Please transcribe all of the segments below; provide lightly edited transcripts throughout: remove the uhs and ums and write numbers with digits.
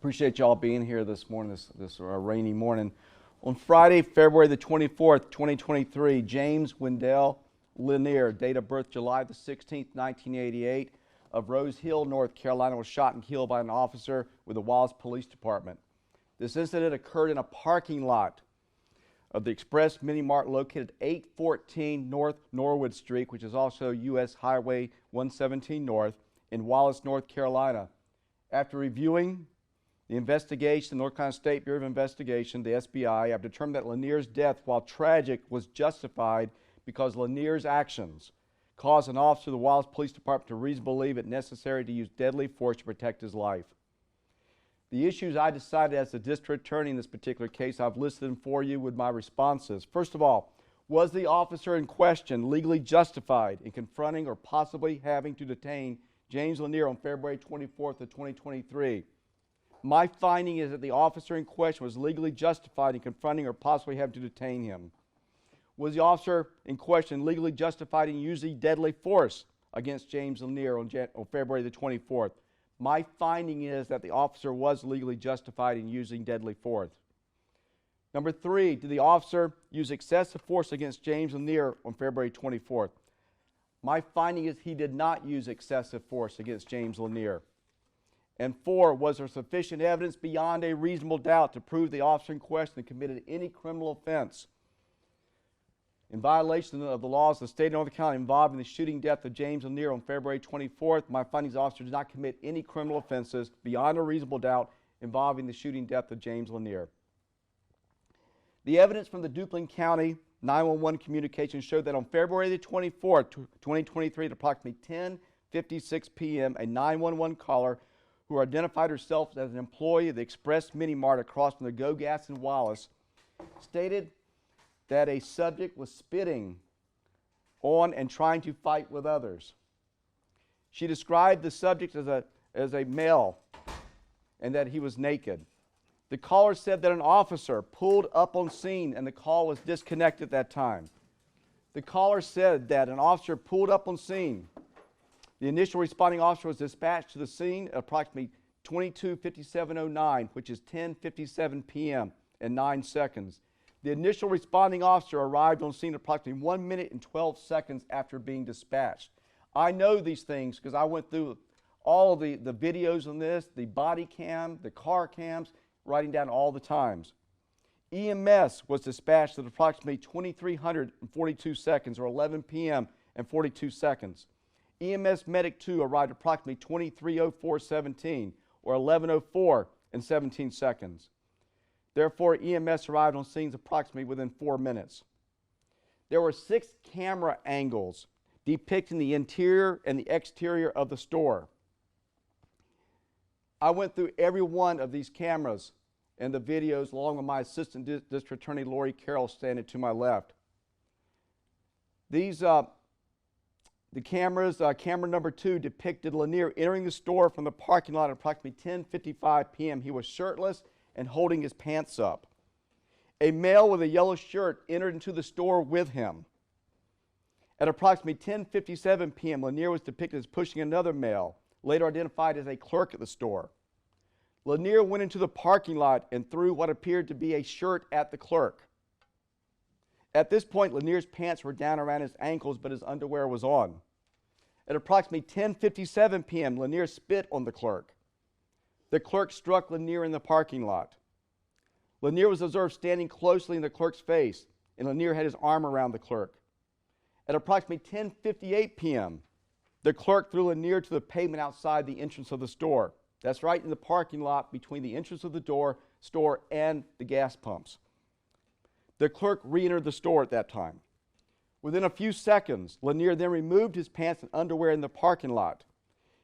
Appreciate y'all being here this morning, this rainy morning. On Friday, February the 24th, 2023, James Wendell Lanier, date of birth July the 16th, 1988, of Rose Hill, North Carolina, was shot and killed by an officer with the Wallace Police Department. This incident occurred in a parking lot of the Express Mini Mart located at 814 North Norwood Street, which is also U.S. Highway 117 North, in Wallace, North Carolina. After reviewing the investigation, the North Carolina State Bureau of Investigation, the SBI, have determined that Lanier's death, while tragic, was justified because Lanier's actions caused an officer of the Wallace Police Department to reasonably believe it necessary to use deadly force to protect his life. The issues I decided as the district attorney in this particular case, I've listed them for you with my responses. First of all, was the officer in question legally justified in confronting or possibly having to detain James Lanier on February 24th of 2023? My finding is that the officer in question was legally justified in confronting or possibly having to detain him. Was the officer in question legally justified in using deadly force against James Lanier on February the 24th? My finding is that the officer was legally justified in using deadly force. Number three, did the officer use excessive force against James Lanier on February 24th? My finding is he did not use excessive force against James Lanier. And four, was there sufficient evidence beyond a reasonable doubt to prove the officer in question committed any criminal offense in violation of the laws of the state of North Carolina involving the shooting death of James Lanier on February 24th? My findings, the officer did not commit any criminal offenses beyond a reasonable doubt involving the shooting death of James Lanier. The evidence from the Duplin County 911 communications showed that on February the 24th, 2023, at approximately 10:56 p.m., a 911 caller who identified herself as an employee of the Express Mini Mart across from the Go Gas in Wallace stated that a subject was spitting on and trying to fight with others. She described the subject as a male and that he was naked. The caller said that an officer pulled up on scene and the call was disconnected at that time. The caller said that an officer pulled up on scene. The initial responding officer was dispatched to the scene at approximately 22:57:09, which is 10:57 p.m. and 9 seconds. The initial responding officer arrived on scene approximately 1 minute and 12 seconds after being dispatched. I know these things because I went through all the videos on this, the body cam, the car cams, writing down all the times. EMS was dispatched at approximately 2342 seconds, or 11 p.m. and 42 seconds. EMS Medic 2 arrived approximately 23:04:17, or 11:04 and 17 seconds. Therefore, EMS arrived on scenes approximately within 4 minutes. There were 6 camera angles depicting the interior and the exterior of the store. I went through every one of these cameras and the videos along with my assistant district attorney, Lori Carroll, standing to my left. These The cameras, camera number 2 depicted Lanier entering the store from the parking lot at approximately 10:55 p.m. He was shirtless and holding his pants up. A male with a yellow shirt entered into the store with him. At approximately 10:57 p.m., Lanier was depicted as pushing another male, later identified as a clerk at the store. Lanier went into the parking lot and threw what appeared to be a shirt at the clerk. At this point, Lanier's pants were down around his ankles, but his underwear was on. At approximately 10:57 p.m., Lanier spit on the clerk. The clerk struck Lanier in the parking lot. Lanier was observed standing closely in the clerk's face, and Lanier had his arm around the clerk. At approximately 10:58 p.m., the clerk threw Lanier to the pavement outside the entrance of the store. That's right in the parking lot between the entrance of the store and the gas pumps. The clerk re-entered the store at that time. Within a few seconds, Lanier then removed his pants and underwear in the parking lot.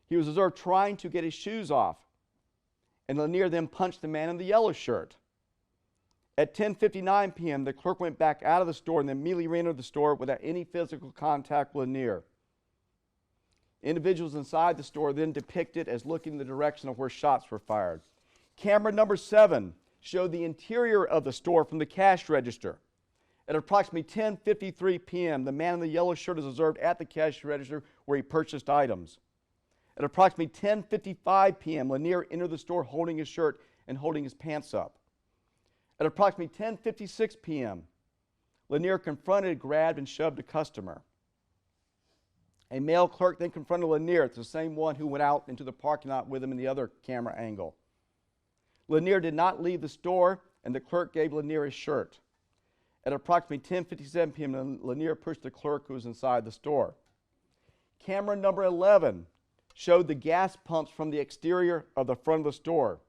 He was observed trying to get his shoes off, and Lanier then punched the man in the yellow shirt. At 10:59 p.m., the clerk went back out of the store and then immediately re-entered the store without any physical contact with Lanier. Individuals inside the store then depicted as looking in the direction of where shots were fired. Camera number 7 showed the interior of the store from the cash register. At approximately 10:53 p.m., the man in the yellow shirt is observed at the cash register where he purchased items. At approximately 10:55 p.m., Lanier entered the store holding his shirt and holding his pants up. At approximately 10:56 p.m., Lanier confronted, grabbed, and shoved a customer. A male clerk then confronted Lanier. It's the same one who went out into the parking lot with him in the other camera angle. Lanier did not leave the store, and the clerk gave Lanier his shirt. At approximately 10:57 p.m., Lanier pushed the clerk who was inside the store. Camera number 11 showed the gas pumps from the exterior of the front of the store.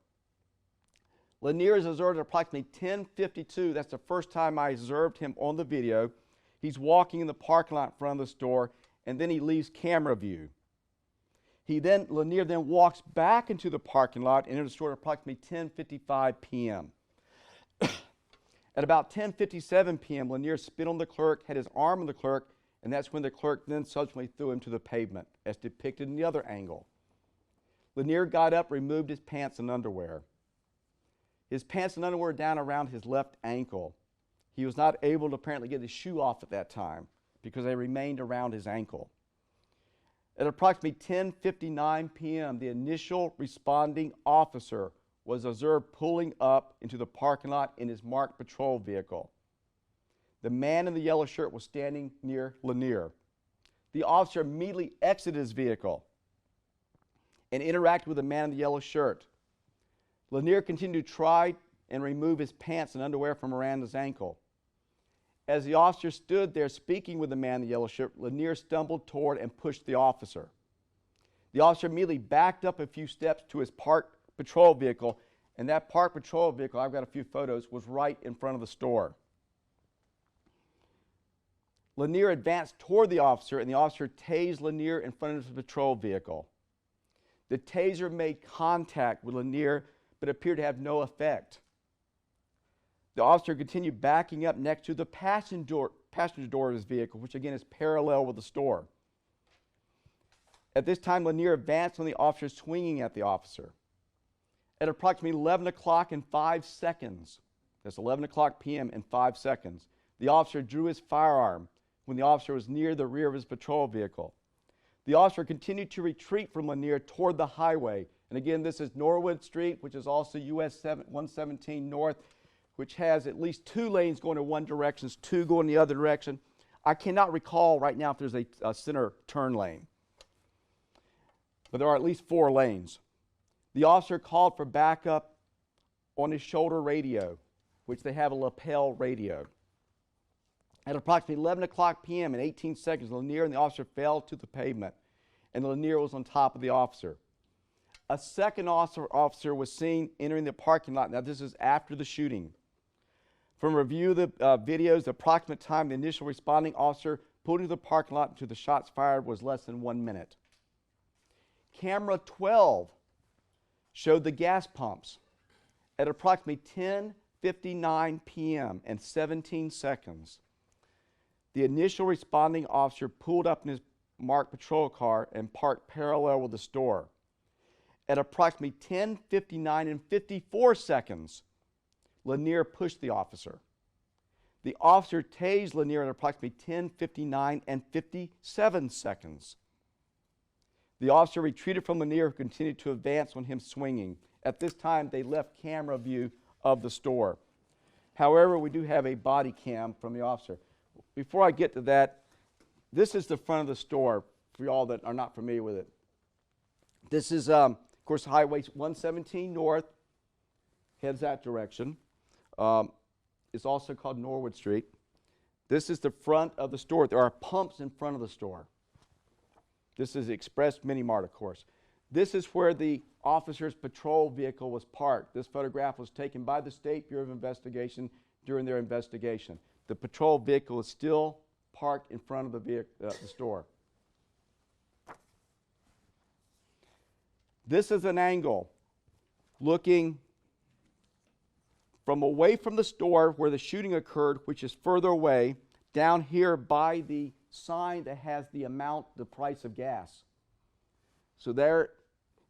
Lanier is observed at approximately 10:52. That's the first time I observed him on the video. He's walking in the parking lot in front of the store, and then he leaves camera view. Lanier then walks back into the parking lot and enters the store at approximately 10:55 p.m. At about 10:57 p.m., Lanier spit on the clerk, had his arm on the clerk, and that's when the clerk then subsequently threw him to the pavement, as depicted in the other angle. Lanier got up, removed his pants and underwear. His pants and underwear were down around his left ankle. He was not able to apparently get his shoe off at that time because they remained around his ankle. At approximately 10:59 p.m., the initial responding officer was observed pulling up into the parking lot in his marked patrol vehicle. The man in the yellow shirt was standing near Lanier. The officer immediately exited his vehicle and interacted with the man in the yellow shirt. Lanier continued to try and remove his pants and underwear from around his ankle. As the officer stood there speaking with the man in the yellow shirt, Lanier stumbled toward and pushed the officer. The officer immediately backed up a few steps to his parked patrol vehicle, and that parked patrol vehicle, I've got a few photos, was right in front of the store. Lanier advanced toward the officer, and the officer tased Lanier in front of his patrol vehicle. The taser made contact with Lanier, but appeared to have no effect. The officer continued backing up next to the passenger door of his vehicle, which again is parallel with the store. At this time, Lanier advanced on the officer, swinging at the officer. At approximately 11 o'clock and 5 seconds, that's 11 o'clock p.m. and 5 seconds, the officer drew his firearm when the officer was near the rear of his patrol vehicle. The officer continued to retreat from Lanier toward the highway. And again, this is Norwood Street, which is also US 117 North, which has at least 2 lanes going in one direction, 2 going the other direction. I cannot recall right now if there's a center turn lane, but there are at least 4 lanes. The officer called for backup on his shoulder radio, which they have a lapel radio. At approximately 11 o'clock p.m. and 18 seconds, Lanier and the officer fell to the pavement, and Lanier was on top of the officer. A second officer was seen entering the parking lot. Now, this is after the shooting. From a review of the videos, the approximate time the initial responding officer pulled into the parking lot until the shots fired was less than 1 minute. Camera 12 showed the gas pumps. At approximately 10:59 p.m. and 17 seconds, the initial responding officer pulled up in his marked patrol car and parked parallel with the store. At approximately 10:59 and 54 seconds, Lanier pushed the officer. The officer tased Lanier at approximately 10:59 and 57 seconds. The officer retreated from Lanier, who continued to advance on him swinging. At this time, they left camera view of the store. However, we do have a body cam from the officer. Before I get to that, this is the front of the store for y'all that are not familiar with it. This is, of course, Highway 117 North, heads that direction. It's also called Norwood Street. This is the front of the store. There are pumps in front of the store. This is the Express Mini Mart, of course. This is where the officer's patrol vehicle was parked. This photograph was taken by the State Bureau of Investigation during their investigation. The patrol vehicle is still parked in front of the store. This is an angle looking from away from the store where the shooting occurred, which is further away, down here by the sign that has the amount, the price of gas. So there,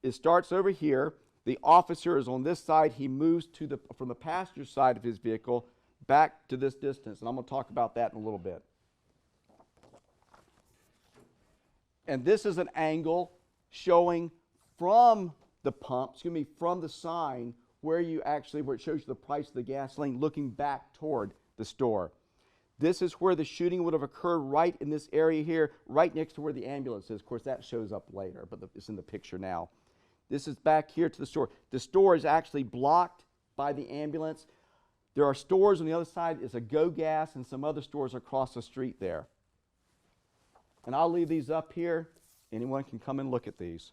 it starts over here. The officer is on this side. He moves from the passenger side of his vehicle back to this distance, and I'm going to talk about that in a little bit. And this is an angle showing from the pump, from the sign where it shows you the price of the gasoline looking back toward the store. This is where the shooting would have occurred, right in this area here, right next to where the ambulance is. Of course, that shows up later, but it's in the picture now. This is back here to the store. The store is actually blocked by the ambulance. There are stores on the other side. It's a Go Gas and some other stores across the street there. And I'll leave these up here. Anyone can come and look at these.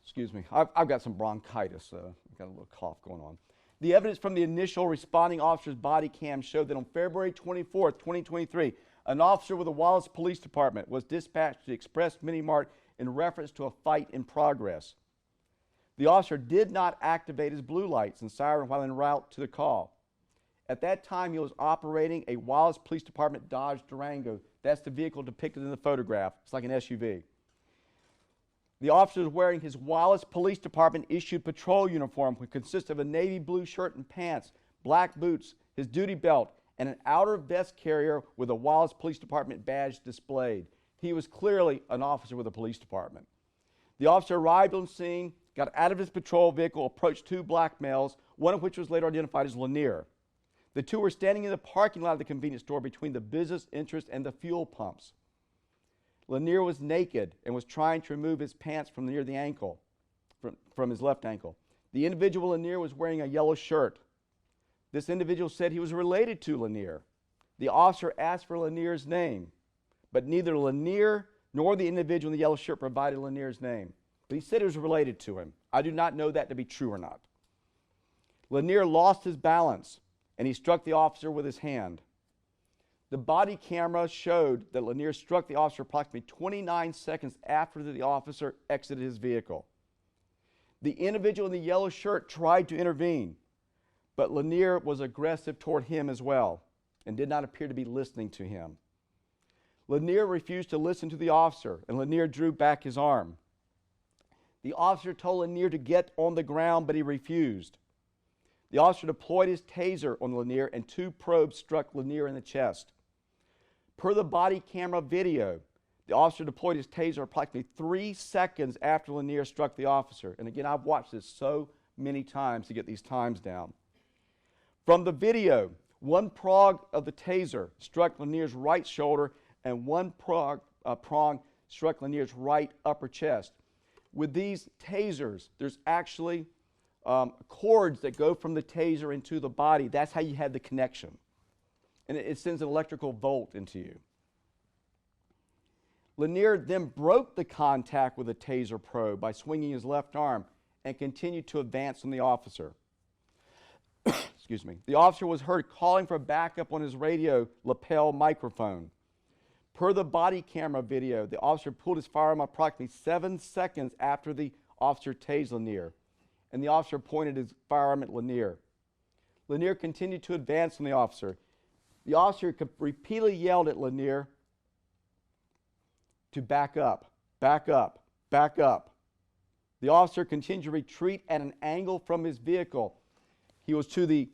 Excuse me. I've got some bronchitis, so I've got a little cough going on. The evidence from the initial responding officer's body cam showed that on February 24th, 2023, an officer with the Wallace Police Department was dispatched to the Express Mini Mart in reference to a fight in progress. The officer did not activate his blue lights and siren while en route to the call. At that time, he was operating a Wallace Police Department Dodge Durango. That's the vehicle depicted in the photograph. It's like an SUV. The officer was wearing his Wallace Police Department issued patrol uniform, which consists of a navy blue shirt and pants, black boots, his duty belt, and an outer vest carrier with a Wallace Police Department badge displayed. He was clearly an officer with the police department. The officer arrived on scene, got out of his patrol vehicle, approached two black males, one of which was later identified as Lanier. The two were standing in the parking lot of the convenience store between the business interest and the fuel pumps. Lanier was naked and was trying to remove his pants from near the ankle, from his left ankle. The individual Lanier was wearing a yellow shirt. This individual said he was related to Lanier. The officer asked for Lanier's name, but neither Lanier nor the individual in the yellow shirt provided Lanier's name. But he said he was related to him. I do not know that to be true or not. Lanier lost his balance, and he struck the officer with his hand. The body camera showed that Lanier struck the officer approximately 29 seconds after the officer exited his vehicle. The individual in the yellow shirt tried to intervene, but Lanier was aggressive toward him as well and did not appear to be listening to him. Lanier refused to listen to the officer, and Lanier drew back his arm. The officer told Lanier to get on the ground, but he refused. The officer deployed his taser on Lanier, and two probes struck Lanier in the chest. Per the body camera video, the officer deployed his taser approximately 3 seconds after Lanier struck the officer. And again, I've watched this so many times to get these times down. From the video, one prong of the taser struck Lanier's right shoulder, and one prong struck Lanier's right upper chest. With these tasers, there's actually cords that go from the taser into the body. That's how you have the connection. And it sends an electrical volt into you. Lanier then broke the contact with a taser probe by swinging his left arm and continued to advance on the officer. Excuse me. The officer was heard calling for backup on his radio lapel microphone. Per the body camera video, the officer pulled his firearm approximately 7 seconds after the officer tased Lanier, and the officer pointed his firearm at Lanier. Lanier continued to advance on the officer. The officer repeatedly yelled at Lanier to back up, back up, back up. The officer continued to retreat at an angle from his vehicle. He was to the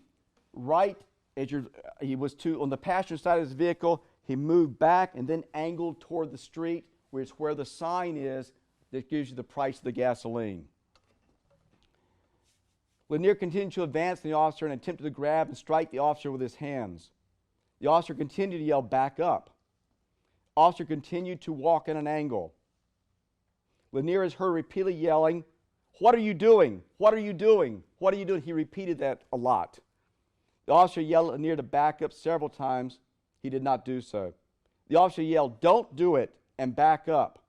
right, on the passenger side of his vehicle. He moved back and then angled toward the street, which is where the sign is that gives you the price of the gasoline. Lanier continued to advance on the officer and attempted to grab and strike the officer with his hands. The officer continued to yell, back up. Officer continued to walk at an angle. Lanier is heard repeatedly yelling, what are you doing? What are you doing? What are you doing? He repeated that a lot. The officer yelled at Lanier to back up several times. He did not do so. The officer yelled, don't do it, and back up.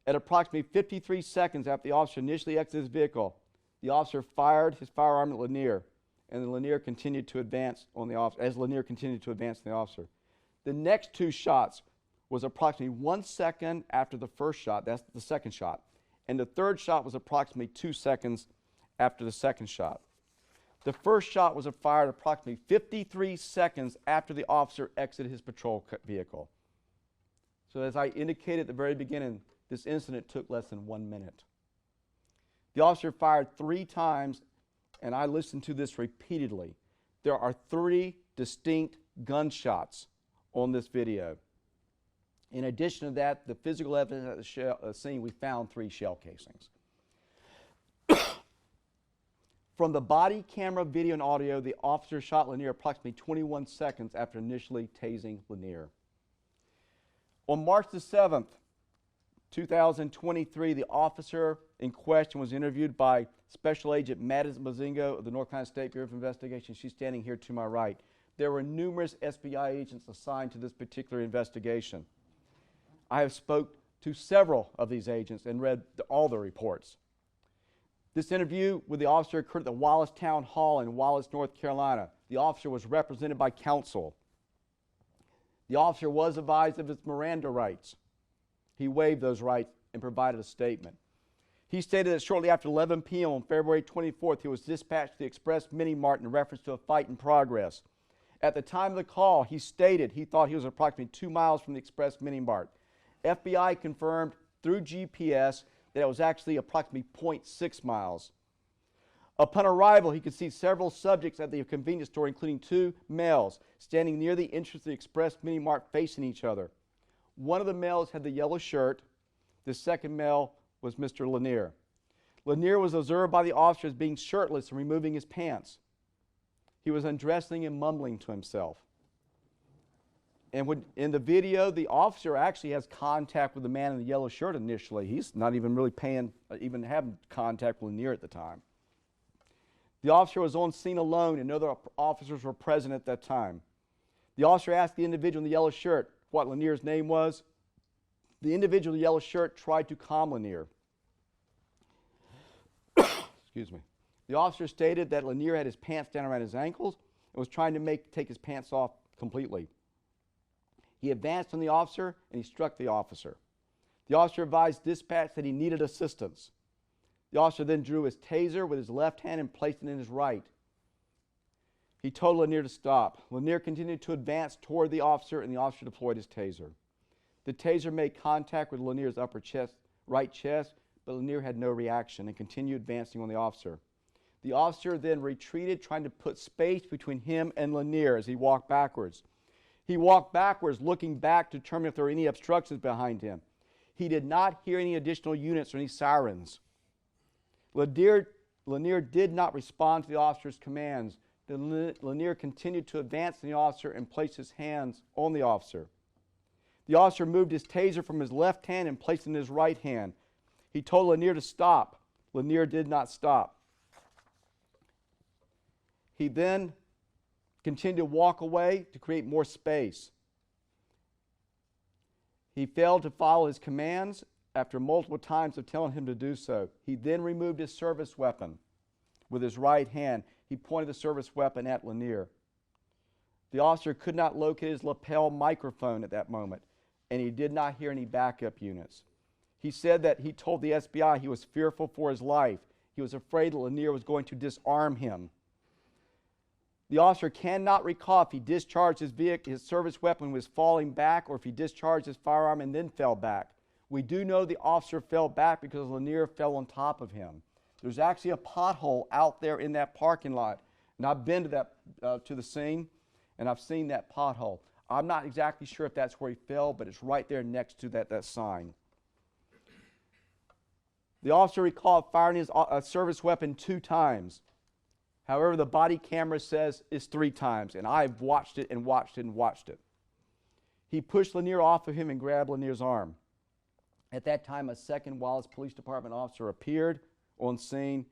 At approximately 53 seconds after the officer initially exited his vehicle, the officer fired his firearm at Lanier, and then Lanier continued to advance on the officer. As Lanier continued to advance on the officer, the next two shots was approximately 1 second after the first shot. That's the second shot, and the third shot was approximately 2 seconds after the second shot. The first shot was fired approximately 53 seconds after the officer exited his patrol vehicle. So as I indicated at the very beginning, this incident took less than 1 minute. The officer fired 3 times, and I listened to this repeatedly. There are 3 distinct gunshots on this video. In addition to that, the physical evidence at the scene, we found 3 shell casings. From the body camera, video, and audio, the officer shot Lanier approximately 21 seconds after initially tasing Lanier. On March the 7th, 2023, the officer in question was interviewed by Special Agent Madison Bazingo of the North Carolina State Bureau of Investigation. She's standing here to my right. There were numerous SBI agents assigned to this particular investigation. I have spoke to several of these agents and read all the reports. This interview with the officer occurred at the Wallace Town Hall in Wallace, North Carolina. The officer was represented by counsel. The officer was advised of his Miranda rights. He waived those rights and provided a statement. He stated that shortly after 11 p.m. on February 24th, he was dispatched to the Express Mini Mart in reference to a fight in progress. At the time of the call, he stated he thought he was approximately 2 miles from the Express Mini Mart. FBI confirmed through GPS that it was actually approximately 0.6 miles. Upon arrival, he could see several subjects at the convenience store, including 2 males standing near the entrance of the Express Mini Mart facing each other. One of the males had the yellow shirt. The second male was Mr. Lanier. Lanier was observed by the officers being shirtless and removing his pants. He was undressing and mumbling to himself. And in the video, the officer actually has contact with the man in the yellow shirt initially. He's not even really even having contact with Lanier at the time. The officer was on scene alone and no other officers were present at that time. The officer asked the individual in the yellow shirt what Lanier's name was. The individual in the yellow shirt tried to calm Lanier. Excuse me. The officer stated that Lanier had his pants down around his ankles and was trying to take his pants off completely. He advanced on the officer and he struck the officer. The officer advised dispatch that he needed assistance. The officer then drew his taser with his left hand and placed it in his right. He told Lanier to stop. Lanier continued to advance toward the officer and the officer deployed his taser. The taser made contact with Lanier's upper chest, right chest, but Lanier had no reaction and continued advancing on the officer. The officer then retreated, trying to put space between him and Lanier as he walked backwards. He walked backwards, looking back to determine if there were any obstructions behind him. He did not hear any additional units or any sirens. Lanier did not respond to the officer's commands. Lanier continued to advance on the officer and place his hands on the officer. The officer moved his taser from his left hand and placed it in his right hand. He told Lanier to stop. Lanier did not stop. He then continued to walk away to create more space. He failed to follow his commands after multiple times of telling him to do so. He then removed his service weapon with his right hand. He pointed the service weapon at Lanier. The officer could not locate his lapel microphone at that moment, and he did not hear any backup units. He said that he told the SBI he was fearful for his life. He was afraid that Lanier was going to disarm him. The officer cannot recall if he discharged his service weapon was falling back or if he discharged his firearm and then fell back. We do know the officer fell back because Lanier fell on top of him. There's actually a pothole out there in that parking lot, and I've been to the scene, and I've seen that pothole. I'm not exactly sure if that's where he fell, but it's right there next to that sign. The officer recalled firing his service weapon 2 times. However, the body camera says it's 3 times, and I've watched it and watched it and watched it. He pushed Lanier off of him and grabbed Lanier's arm. At that time, a second Wallace Police Department officer appeared on scene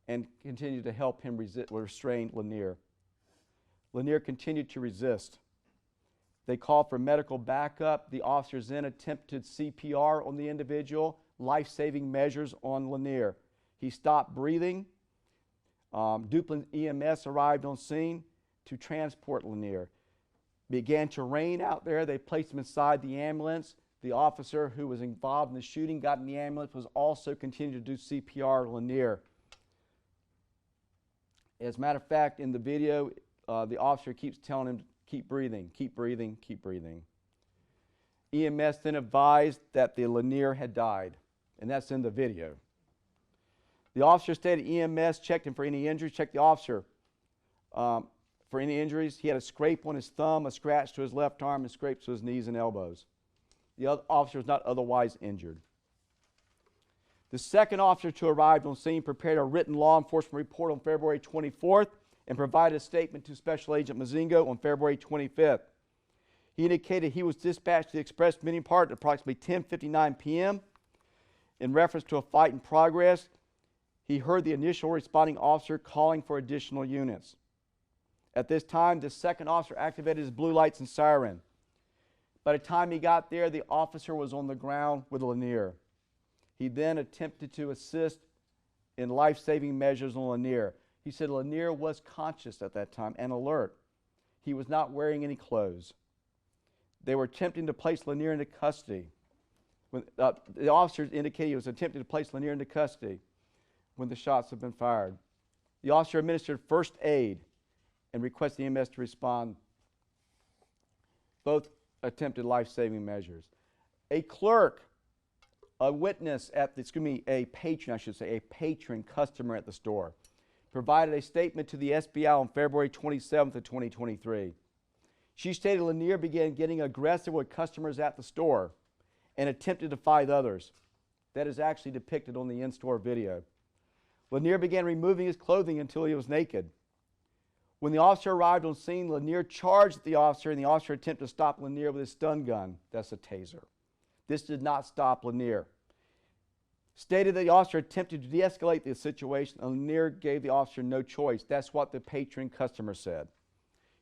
and continued to help him restrain Lanier. Lanier continued to resist. They called for medical backup. The officers then attempted CPR on the individual, life-saving measures on Lanier. He stopped breathing. Duplin EMS arrived on scene to transport Lanier. Began to rain out there. They placed him inside the ambulance. The officer who was involved in the shooting got in the ambulance, was also continuing to do CPR on Lanier. As a matter of fact, in the video, the officer keeps telling him to keep breathing, keep breathing, keep breathing. EMS then advised that the Lanier had died, and that's in the video. The officer stated EMS checked him for any injuries, checked the officer for any injuries. He had a scrape on his thumb, a scratch to his left arm, and scrapes to his knees and elbows. The other officer was not otherwise injured. The second officer to arrive on scene prepared a written law enforcement report on February 24th and provided a statement to Special Agent Mazingo on February 25th. He indicated he was dispatched to the Express Meeting Park at approximately 10:59 p.m. in reference to a fight in progress. He heard the initial responding officer calling for additional units. At this time, the second officer activated his blue lights and siren. By the time he got there, the officer was on the ground with Lanier. He then attempted to assist in life-saving measures on Lanier. He said Lanier was conscious at that time and alert. He was not wearing any clothes. They were attempting to place Lanier into custody. When, the officers indicated he was attempting to place Lanier into custody when the shots had been fired. The officer administered first aid and requested the EMS to respond. Both attempted life-saving measures. A clerk, a witness at the, a patron, I should say, a patron customer at the store, provided a statement to the SBI on February 27th of 2023. She stated Lanier began getting aggressive with customers at the store and attempted to fight others. That is actually depicted on the in-store video. Lanier began removing his clothing until he was naked. When the officer arrived on scene, Lanier charged the officer, and the officer attempted to stop Lanier with his stun gun. That's a taser. This did not stop Lanier. Stated that the officer attempted to de-escalate the situation, and Lanier gave the officer no choice. That's what the patron customer said.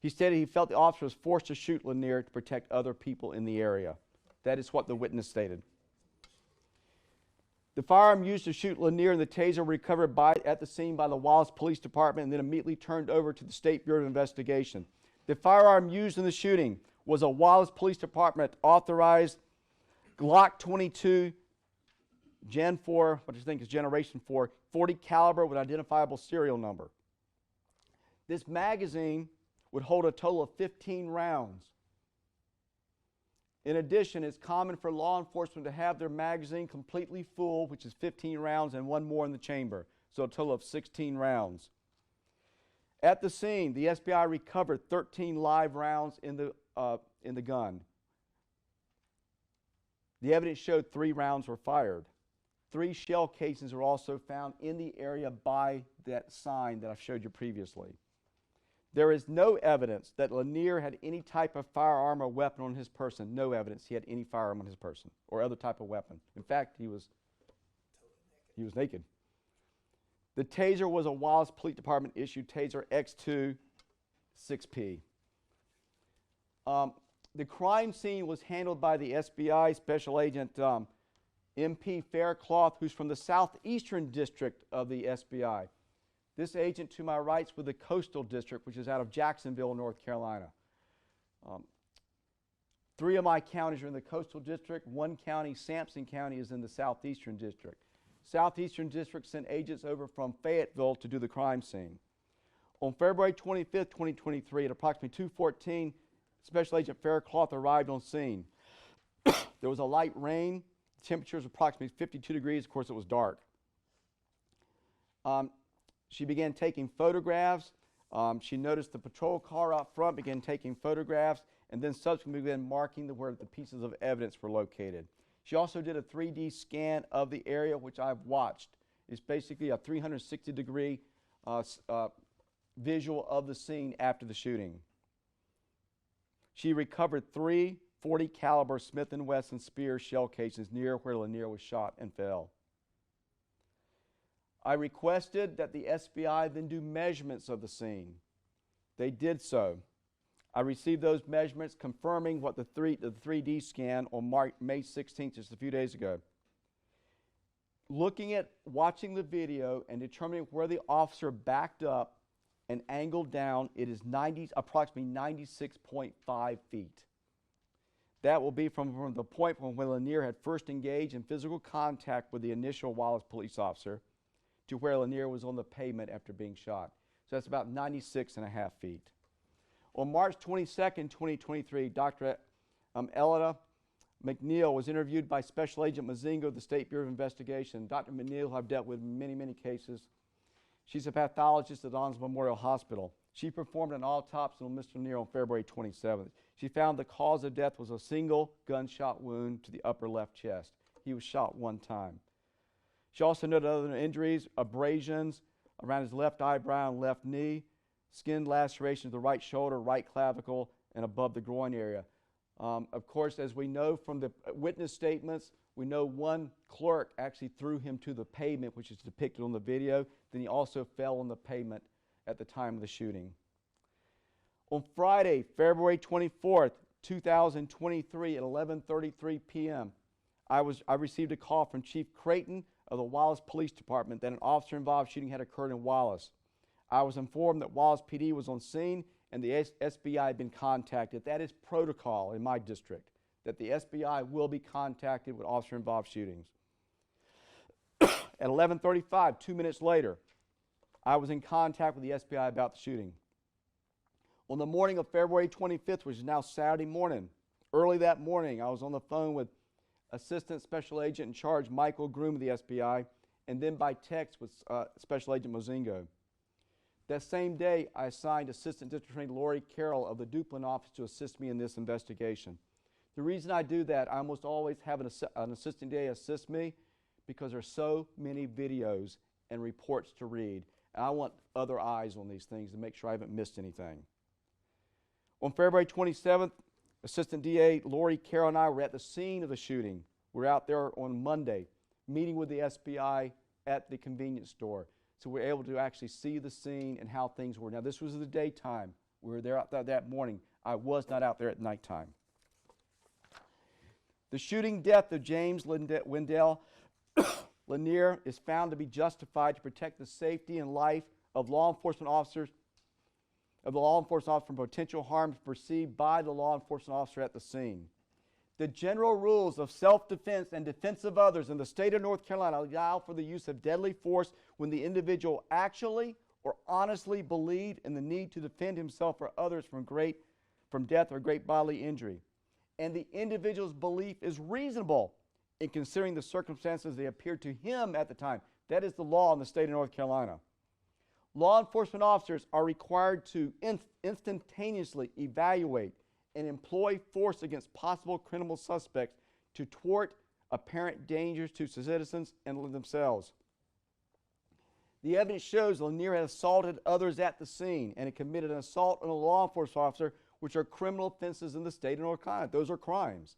He stated he felt the officer was forced to shoot Lanier to protect other people in the area. That is what the witness stated. The firearm used to shoot Lanier and the taser were recovered at the scene by the Wallace Police Department and then immediately turned over to the State Bureau of Investigation. The firearm used in the shooting was a Wallace Police Department authorized Glock 22 Gen 4, which I think is Generation 4, 40 caliber with identifiable serial number. This magazine would hold a total of 15 rounds. In addition, it's common for law enforcement to have their magazine completely full, which is 15 rounds, and one more in the chamber, so a total of 16 rounds. At the scene, the SBI recovered 13 live rounds in the gun. The evidence showed 3 rounds were fired. 3 shell casings were also found in the area by that sign that I showed you previously. There is no evidence that Lanier had any type of firearm or weapon on his person. No evidence he had any firearm on his person or other type of weapon. In fact, he was naked. The taser was a Wallace Police Department issued taser X2 6P. The crime scene was handled by the SBI Special Agent MP Faircloth, who's from the Southeastern District of the SBI. This agent to my right is with the Coastal District, which is out of Jacksonville, North Carolina. 3 of my counties are in the Coastal District. 1 county, Sampson County, is in the Southeastern District. Southeastern District sent agents over from Fayetteville to do the crime scene. On February 25th, 2023, at approximately 2:14, Special Agent Faircloth arrived on scene. There was a light rain. The temperature was approximately 52 degrees. Of course, it was dark. She began taking photographs. She noticed the patrol car out front, began taking photographs, and then subsequently began marking where the pieces of evidence were located. She also did a 3D scan of the area, which I've watched. It's basically a 360-degree visual of the scene after the shooting. She recovered 3 .40 caliber Smith & Wesson Spear shell casings near where Lanier was shot and fell. I requested that the SBI then do measurements of the scene. They did so. I received those measurements confirming what the 3D scan on May 16th, just a few days ago. Watching the video and determining where the officer backed up and angled down, it is approximately 96.5 feet. That will be from the point when Lanier had first engaged in physical contact with the initial Wallace police officer to where Lanier was on the pavement after being shot. So that's about 96.5 feet. On March 22nd, 2023, Dr. Elena McNeil was interviewed by Special Agent Mazingo of the State Bureau of Investigation. Dr. McNeil, I've dealt with many, many cases. She's a pathologist at Don's Memorial Hospital. She performed an autopsy on Mr. Lanier on February 27th. She found the cause of death was a single gunshot wound to the upper left chest. He was shot one time. She also noted other injuries, abrasions around his left eyebrow and left knee, skin lacerations of the right shoulder, right clavicle, and above the groin area. Of course, as we know from the witness statements, we know one clerk actually threw him to the pavement, which is depicted on the video. Then he also fell on the pavement at the time of the shooting. On Friday, February 24th, 2023 at 11:33 p.m., I received a call from Chief Creighton of the Wallace Police Department that an officer-involved shooting had occurred in Wallace. I was informed that Wallace PD was on scene and the SBI had been contacted. That is protocol in my district, that the SBI will be contacted with officer-involved shootings. At 11:35, 2 minutes later, I was in contact with the SBI about the shooting. On the morning of February 25th, which is now Saturday morning, early that morning, I was on the phone with Assistant Special Agent in Charge Michael Groom of the SBI, and then by text with Special Agent Mozingo. That same day, I assigned Assistant District Attorney Lori Carroll of the Duplin office to assist me in this investigation. The reason I do that, I almost always have an assistant DA assist me because there's so many videos and reports to read. And I want other eyes on these things to make sure I haven't missed anything. On February 27th, Assistant DA Lori Carroll and I were at the scene of the shooting. We were out there on Monday, meeting with the SBI at the convenience store. So we were able to actually see the scene and how things were. Now, this was the daytime. We were there out there that morning. I was not out there at nighttime. The shooting death of James Wendell Lanier is found to be justified to protect the safety and life of law enforcement officers, from potential harm perceived by the law enforcement officer at the scene. The general rules of self-defense and defense of others in the state of North Carolina allow for the use of deadly force when the individual actually or honestly believed in the need to defend himself or others from death or great bodily injury. And the individual's belief is reasonable in considering the circumstances that appeared to him at the time. That is the law in the state of North Carolina. Law enforcement officers are required to instantaneously evaluate and employ force against possible criminal suspects to thwart apparent dangers to citizens and themselves. The evidence shows Lanier had assaulted others at the scene and had committed an assault on a law enforcement officer, which are criminal offenses in the state of North Carolina. Those are crimes.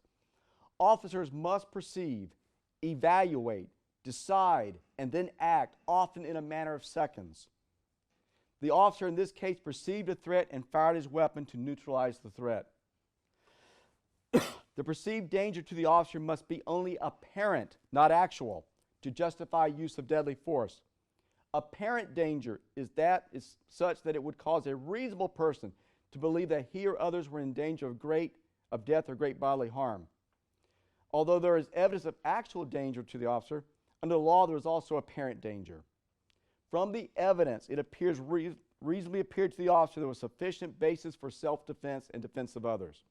Officers must perceive, evaluate, decide, and then act, often in a matter of seconds. The officer in this case perceived a threat and fired his weapon to neutralize the threat. The perceived danger to the officer must be only apparent, not actual, to justify use of deadly force. Apparent danger is such that it would cause a reasonable person to believe that he or others were in danger of death or great bodily harm. Although there is evidence of actual danger to the officer, under the law there is also apparent danger. From the evidence, it appears reasonably appeared to the officer there was sufficient basis for self-defense and defense of others.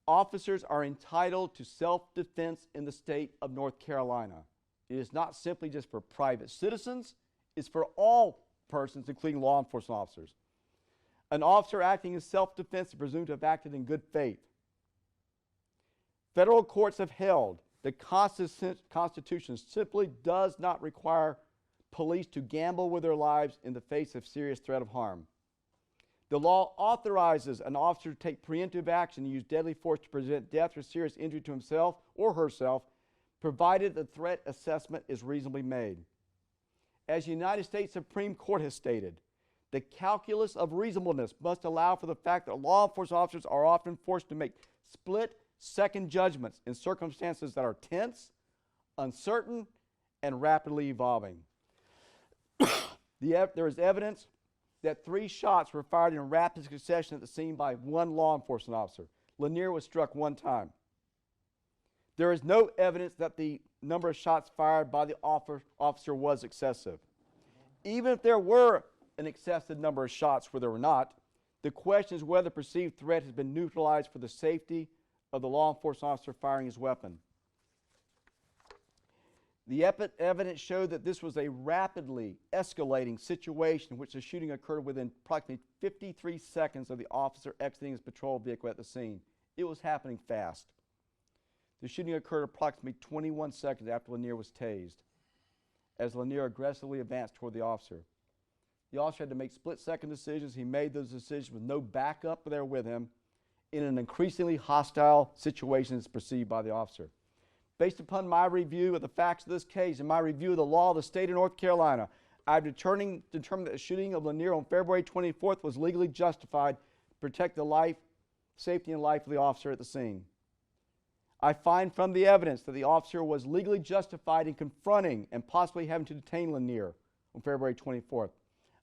Officers are entitled to self-defense in the state of North Carolina. It is not simply just for private citizens, it's for all persons, including law enforcement officers. An officer acting in self-defense is presumed to have acted in good faith. Federal courts have held the Constitution simply does not require police to gamble with their lives in the face of serious threat of harm. The law authorizes an officer to take preemptive action and use deadly force to prevent death or serious injury to himself or herself, provided the threat assessment is reasonably made. As the United States Supreme Court has stated, the calculus of reasonableness must allow for the fact that law enforcement officers are often forced to make split-second judgments in circumstances that are tense, uncertain, and rapidly evolving. There is evidence that 3 shots were fired in rapid succession at the scene by one law enforcement officer. Lanier was struck one time. There is no evidence that the number of shots fired by the officer was excessive. Even if there were an excessive number of shots where there were not, the question is whether the perceived threat has been neutralized for the safety of the law enforcement officer firing his weapon. The evidence showed that this was a rapidly escalating situation in which the shooting occurred within approximately 53 seconds of the officer exiting his patrol vehicle at the scene. It was happening fast. The shooting occurred approximately 21 seconds after Lanier was tased, as Lanier aggressively advanced toward the officer. The officer had to make split-second decisions. He made those decisions with no backup there with him in an increasingly hostile situation as perceived by the officer. Based upon my review of the facts of this case and my review of the law of the state of North Carolina, I've determined that the shooting of Lanier on February 24th was legally justified to protect the life, safety, and life of the officer at the scene. I find from the evidence that the officer was legally justified in confronting and possibly having to detain Lanier on February 24th.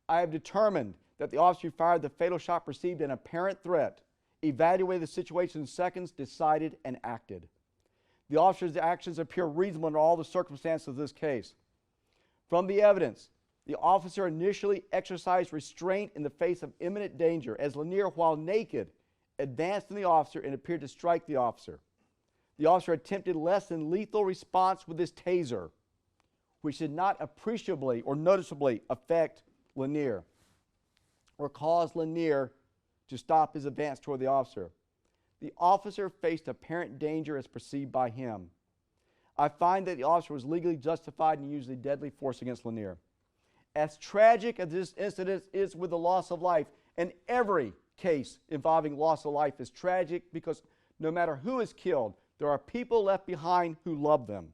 I have determined that the officer who fired the fatal shot perceived an apparent threat, evaluated the situation in seconds, decided, and acted. The officer's actions appear reasonable under all the circumstances of this case. From the evidence, the officer initially exercised restraint in the face of imminent danger as Lanier, while naked, advanced on the officer and appeared to strike the officer. The officer attempted less than lethal response with his taser, which did not appreciably or noticeably affect Lanier or cause Lanier to stop his advance toward the officer. The officer faced apparent danger as perceived by him. I find that the officer was legally justified in using deadly force against Lanier. As tragic as this incident is with the loss of life, and every case involving loss of life is tragic because no matter who is killed, there are people left behind who love them.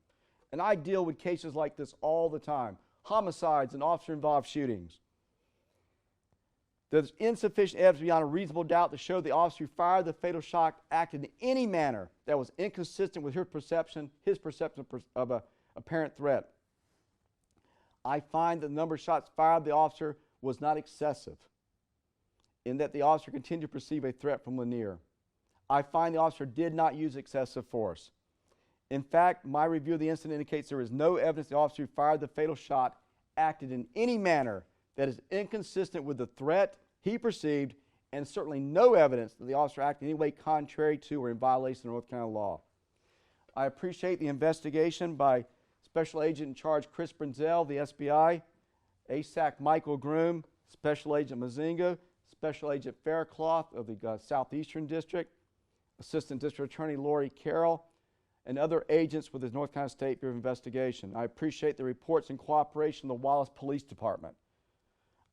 And I deal with cases like this all the time, homicides and officer-involved shootings. There's insufficient evidence beyond a reasonable doubt to show the officer who fired the fatal shot acted in any manner that was inconsistent with his perception of an apparent threat. I find that the number of shots fired by the officer was not excessive, in that the officer continued to perceive a threat from Lanier. I find the officer did not use excessive force. In fact, my review of the incident indicates there is no evidence the officer who fired the fatal shot acted in any manner that is inconsistent with the threat he perceived, and certainly no evidence that the officer acted in any way contrary to or in violation of North Carolina law. I appreciate the investigation by Special Agent in Charge Chris Brinzel, the SBI, ASAC Michael Groom, Special Agent Mazinga, Special Agent Faircloth of the Southeastern District, Assistant District Attorney Lori Carroll, and other agents with the North Carolina State Bureau of Investigation. I appreciate the reports and cooperation of the Wallace Police Department.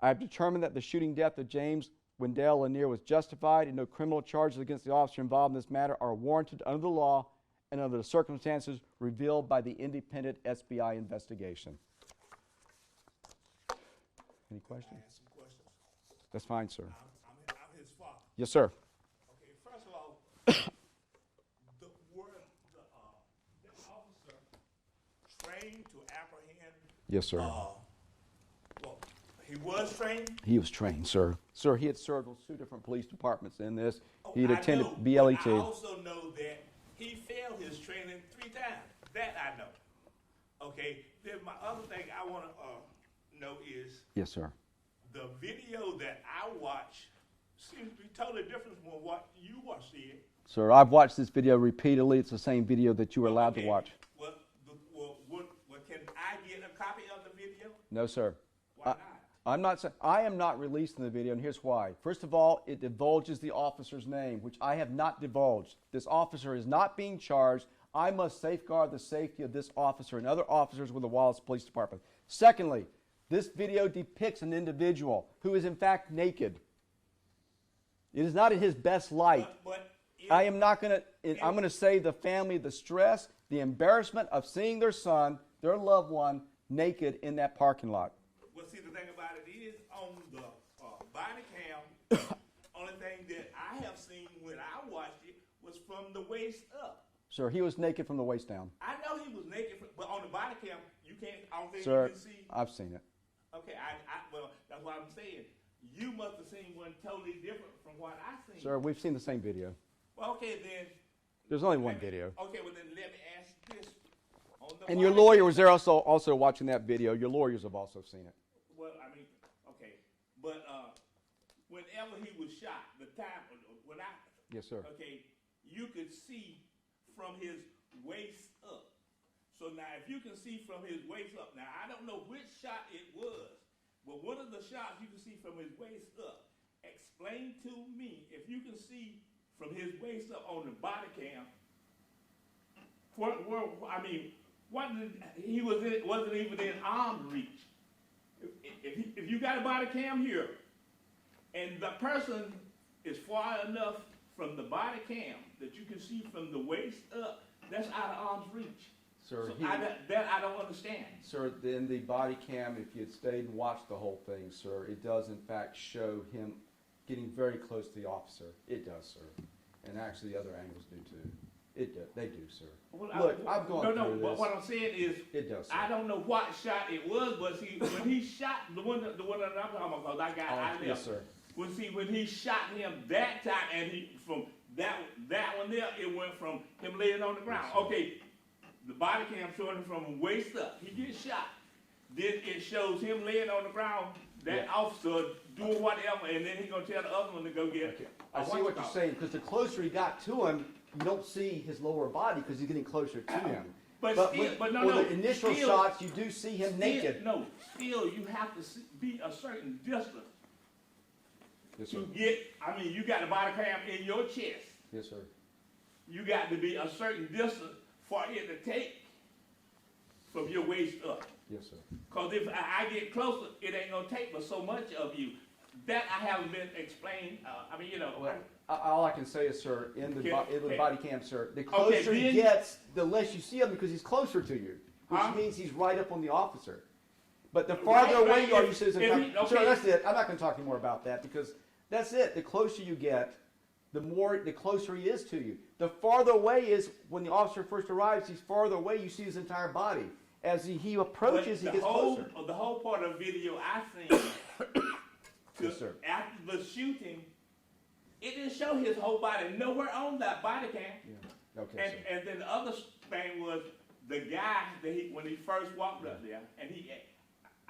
I have determined that the shooting death of James Wendell Lanier was justified and no criminal charges against the officer involved in this matter are warranted under the law and under the circumstances revealed by the independent SBI investigation. Any questions? I ask some questions. That's fine, sir. I'm his father. Yes, sir. Okay, first of all, the officer trained to apprehend. Yes, sir. Well, he was trained. He was trained, sir. Sir, he had served with 2 different police departments in this. Oh, He had I attended know, BLET. but I also know that he failed his training 3 times. That I know. Okay. Then my other thing I want to know is Yes, sir. the video that I watch seems to be totally different from what you were seeing. Sir, I've watched this video repeatedly. It's the same video that you were allowed to Okay, watch. Well, can I get a copy of the video? No, sir. Why not? I am not releasing the video, and here's why. First of all, it divulges the officer's name, which I have not divulged. This officer is not being charged. I must safeguard the safety of this officer and other officers with the Wallace Police Department. Secondly, this video depicts an individual who is in fact naked. It is not in his best light. I'm going to save the family the stress, the embarrassment of seeing their son, their loved one, naked in that parking lot. Well, see, the thing about it is on the body cam, only thing that I have seen when I watched it was from the waist up. Sir, he was naked from the waist down. I know he was naked, but on the body cam, you can't, I don't think Sir, you can see. I've seen it. Okay, well, that's what I'm saying. You must have seen one totally different from what I seen. Sir, we've seen the same video. Well, okay, then. There's only one video. Okay, well, then let me ask this. And your lawyer was there also watching that video. Your lawyers have also seen it. Well, I mean, okay. But whenever he was shot, the time, when I. Yes, sir. Okay, you could see from his waist up. So now, if you can see from his waist up, now I don't know which shot it was, but one of the shots you can see from his waist up. Explain to me if you can see from his waist up on the body cam. He wasn't even in arm's reach. If you got a body cam here, and the person is far enough from the body cam that you can see from the waist up, that's out of arm's reach. Sir, So I don't understand. Sir, in the body cam, if you had stayed and watched the whole thing, sir, it does in fact show him getting very close to the officer. It does, sir. And actually the other angles do too. They do, sir. Well, Look, I've gone through No, this. but what I'm saying is, It does, sir. I don't know what shot it was, but see, when he shot the one that I'm talking about, because I left. Yes, sir. When he shot him that time, and from that one there, it went from him laying on the ground. Yes, sir. Okay, the body cam showing him from waist up. He gets shot. Then it shows him laying on the ground, that officer doing whatever, and then he's gonna tell the other one to go get. Okay. I see what you're saying, because the closer he got to him, you don't see his lower body because he's getting closer to him. But the initial shots, you do see him naked. No, still you have to be a certain distance Yes, sir. to get. I mean, you got the body cam in your chest. Yes, sir. You got to be a certain distance for it to take from your waist up. Yes, sir. Because if I get closer, it ain't gonna take but so much of you. That I haven't been explained. Well, all I can say is, sir, in the Okay. body cam, sir, the closer he gets, the less you see him because he's closer to you, which means he's right up on the officer. But the farther away you are, you see, sir, that's it. I'm not going to talk anymore about that because that's it. The closer you get, the closer he is to you. The farther away is when the officer first arrives. He's farther away. You see his entire body. As he approaches, he gets closer. The whole part of the video I seen. Yes, sir. After the shooting, it didn't show his whole body nowhere on that body cam. Yeah. Okay, sir. And then the other thing was the guy that when he first walked up there, and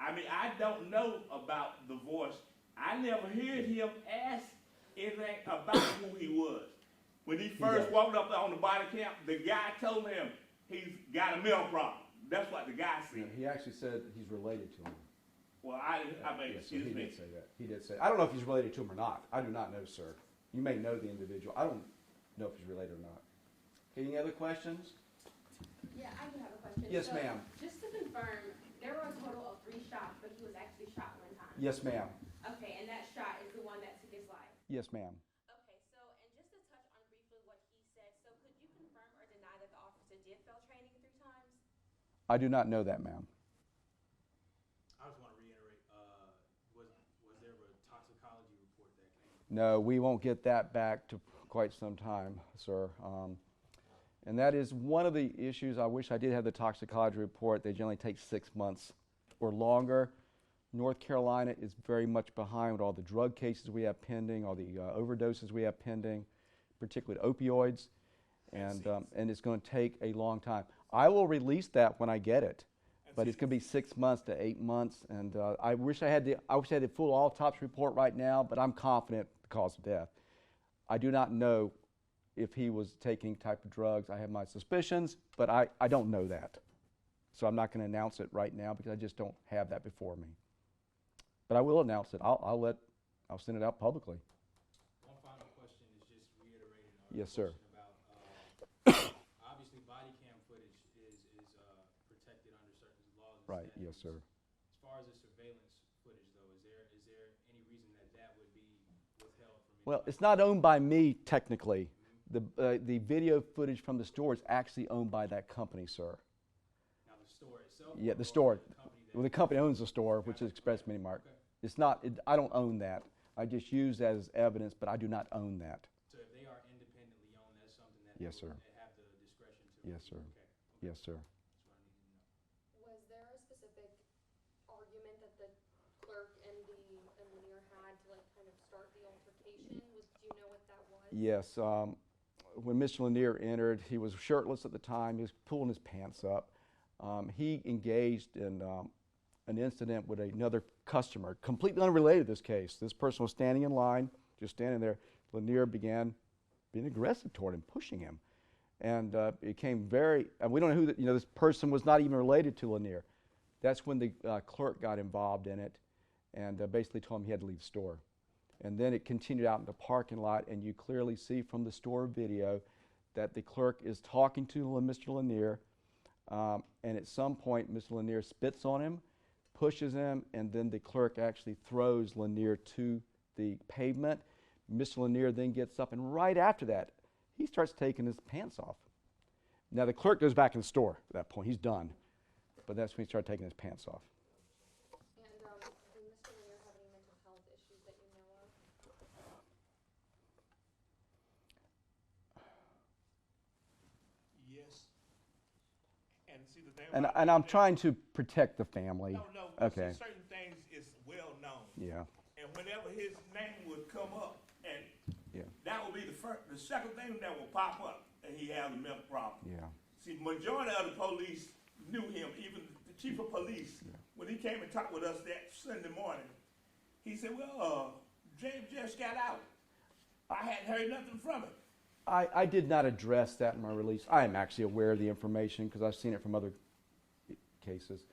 I don't know about the voice. I never heard him ask anything about who he was. When he first walked up there on the body cam, the guy told him he's got a mental problem. That's what the guy said. Yeah, he actually said he's related to him. Well, Yes, sir, excuse he me. did say that. He did say. I don't know if he's related to him or not. I do not know, sir. You may know the individual. I don't know if he's related or not. Any other questions? Yeah, I do have a question. Yes, So, ma'am. Just to confirm, there were a total of 3 shots, but he was actually shot one time. Yes, ma'am. Okay, and that shot is the one that took his life. Yes, ma'am. Okay, so, and just to touch on briefly what he said, so could you confirm or deny that the officer did fail training 3 times? I do not know that, ma'am. I just want to reiterate, was there a toxicology report that came? No, we won't get that back to quite some time, sir. And that is one of the issues. I wish I did have the toxicology report. They generally take 6 months or longer. North Carolina is very much behind with all the drug cases we have pending, all the overdoses we have pending, particularly opioids, and it's going to take a long time. I will release that when I get it, but it's going to be 6 months to 8 months, and I wish I had the full autopsy report right now, but I'm confident the cause of death. I do not know if he was taking type of drugs. I have my suspicions, but I don't know that. So I'm not going to announce it right now because I just don't have that before me. But I will announce it. I'll send it out publicly. One final question is just reiterating our Yes, sir. question about, obviously body cam footage is protected under certain laws and Right. statutes. Yes, sir. As far as the surveillance footage though, is there any reason that would be withheld from Well, anybody? it's not owned by me technically. The video footage from the store is actually owned by that company, sir. Now the store itself? Yeah, the or store. the company that- Well, the company owns the store, which is Express Mini Mart. Okay. It's not. I don't own that. I just use that as evidence, but I do not own that. So if they are independently owned, that's something that Yes, they sir. have the discretion to? Yes, sir. Okay. Yes, sir. That's what I need to know. Was there a specific argument that the clerk and the Lanier had to like kind of start the altercation? Do you know what that was? Yes. When Mr. Lanier entered, he was shirtless at the time. He was pulling his pants up. He engaged in an incident with another customer, completely unrelated to this case. This person was standing in line, just standing there. Lanier began being aggressive toward him, pushing him. And it came very, we don't know who, this person was not even related to Lanier. That's when the clerk got involved in it and basically told him he had to leave the store. And then it continued out in the parking lot, and you clearly see from the store video that the clerk is talking to Mr. Lanier, and at some point Mr. Lanier spits on him, pushes him, and then the clerk actually throws Lanier to the pavement. Mr. Lanier then gets up, and right after that, he starts taking his pants off. Now the clerk goes back in the store at that point. He's done. But that's when he started taking his pants off. And did Mr. Lanier have any mental health issues that you know of? Yes. And see the thing And about I'm that- trying to protect the family. No, Okay. see, certain things is well known. Yeah. And whenever his name would come up, and Yeah. that would be the second thing that will pop up, and he has a mental problem. Yeah. See, majority of the police knew him, even the chief of police, when he came and talked with us that Sunday morning, he said, well, James just got out. I hadn't heard nothing from him. I did not address that in my release. I am actually aware of the information because I've seen it from other cases.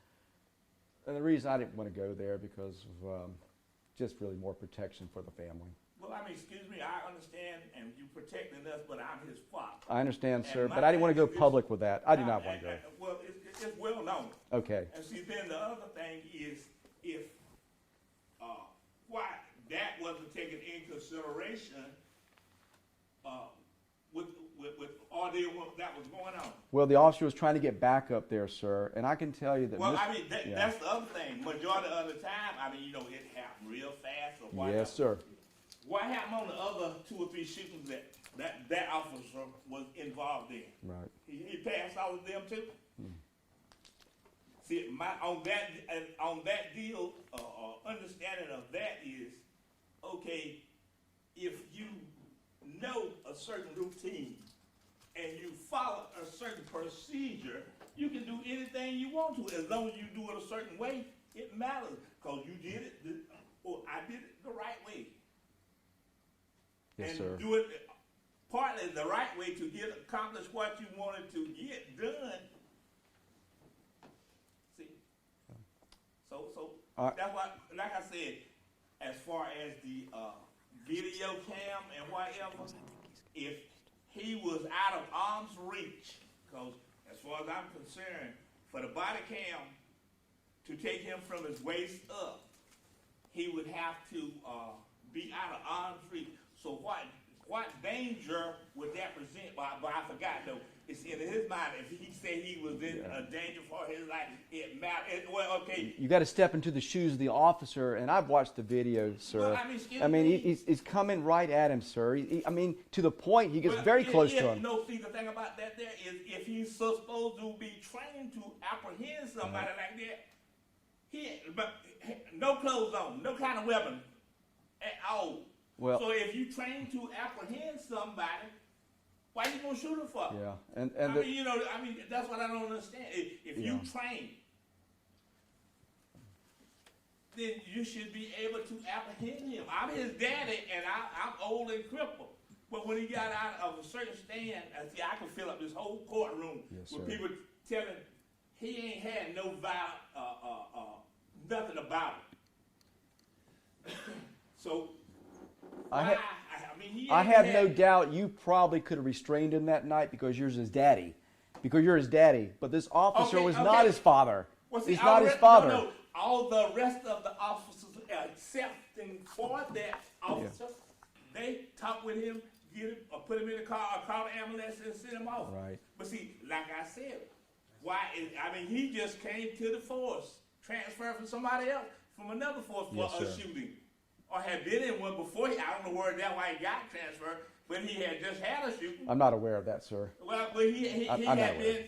And the reason I didn't want to go there because of just really more protection for the family. Well, I mean, excuse me, I understand, and you protecting us, but I'm his father. I understand, And sir, my but I didn't want to go thing is- public with that. I do not want to go. Well, it's well known. Okay. And see, then the other thing is if why that wasn't taken in consideration with all that was going on. Well, the officer was trying to get back up there, sir, and I can tell you that. Well, Miss- I mean, yeah. that's the other thing. Majority of the time, I mean, it happened real fast or whatever. Yes, sir. What happened on the other 2 or 3 shootings that officer was involved in? Right. He passed all of them too. See, on that deal, understanding of that is, okay, if you know a certain routine and you follow a certain procedure, you can do anything you want to as long as you do it a certain way. It matters because you did it, or I did it the right way. Yes, and sir. do it partly the right way to accomplish what you wanted to get done. See, so that's why, like I said, as far as the video cam and whatever, if he was out of arm's reach, because as far as I'm concerned, for the body cam to take him from his waist up, he would have to be out of arm's reach. So what danger would that present? But I forgot though. It's in his mind. If he said he was in a danger for his life, it matters. Well, okay. You got to step into the shoes of the officer, and I've watched the video, sir. Well, I mean, he's coming right at him, sir. I mean, to the point he gets very close to him. No, see, the thing about that there is if he's supposed to be trained to apprehend somebody like that, but no clothes on, no kind of weapon at all. Well, so if you train to apprehend somebody, why you gonna shoot him for? yeah, and I mean, that's what I don't understand. If you train, then you should be able to apprehend him. I'm his daddy, and I'm old and crippled. But when he got out of a certain stand, I can fill up this whole courtroom with people telling he ain't had no violent, nothing about it. So. I have no doubt you probably could have restrained him that night because you're his daddy. Because you're his daddy. But this officer was not his father. Well, see, he's not his father. No, all the rest of the officers, excepting for that officer, they talked with him, get him, or put him in the car, or call the ambulance and send him off. Right. But see, like I said, he just came to the force, transferred from somebody else, from another force for a shooting. Or had been in one before. I don't know why he got transferred, but he had just had a shooting. I'm not aware of that, sir. Well, but he had been.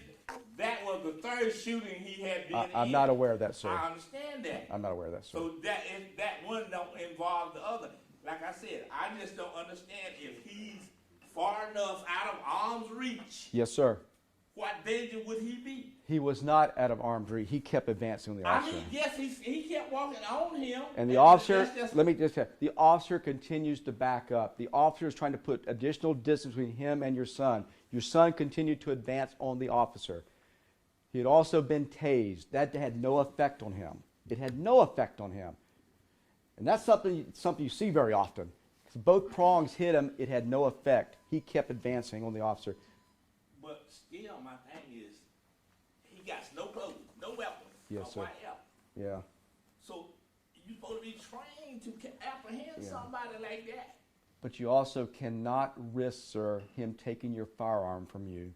That was the third shooting he had been in. I'm not aware of that, sir. I understand that. I'm not aware of that, sir. So that one don't involve the other. Like I said, I just don't understand if he's far enough out of arm's reach. Yes, sir. what danger would he be? He was not out of arm's reach. He kept advancing on the I officer. mean, yes, he kept walking on him. And the officer, that's just- let me just say, the officer continues to back up. The officer is trying to put additional distance between him and your son. Your son continued to advance on the officer. He had also been tased. That had no effect on him. It had no effect on him. And that's something you see very often. Because both prongs hit him, it had no effect. He kept advancing on the officer. But still, my thing is, he got no clothes, no weapons, Yes, sir. whatever. Yeah. So you're supposed to be trained to apprehend somebody like that. But you also cannot risk, sir, him taking your firearm from you.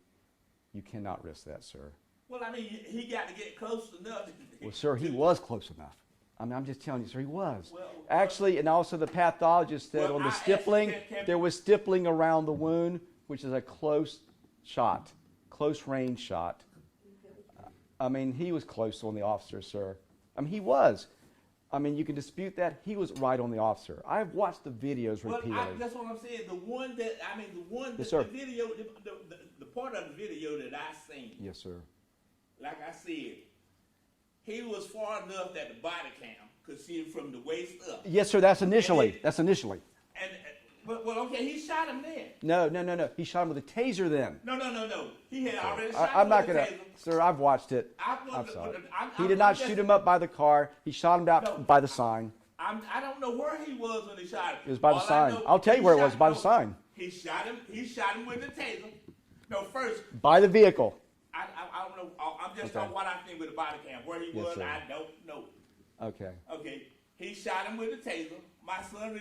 You cannot risk that, sir. Well, I mean, he got to get close enough. Well, sir, he was close enough. I mean, I'm just telling you, sir, he was. Well, Actually, and also the pathologist said Well, on the I asked stippling, can- there was stippling around the wound, which is a close shot, close range shot. I mean, he was close on the officer, sir. I mean, he was. I mean, you can dispute that. He was right on the officer. I've watched the videos Well, repeatedly. that's what I'm saying. The one that, I mean, the one, Yes, the sir. video, the part of the video that I seen, Yes, sir. like I said, he was far enough that the body cam could see him from the waist up. Yes, sir, that's initially. That's initially. And, well, okay, he shot him then. No. He shot him with a taser then. No. He had already shot him I'm not with going a to, taser. sir, I've watched it. I'm sorry. I'm- He I'm- did not I'm just- shoot him up by the car. He shot him out No. by the sign. I don't know where he was when he shot him. It was by the All I sign. know, I'll tell you he where it was, shot- by the no, sign. He shot him with the taser. No, first, By the vehicle. I don't know. I'm just Okay. on what I think with the body cam. Where he Yes, was, sir. I don't know. Okay. Okay, he shot him with the taser. My son,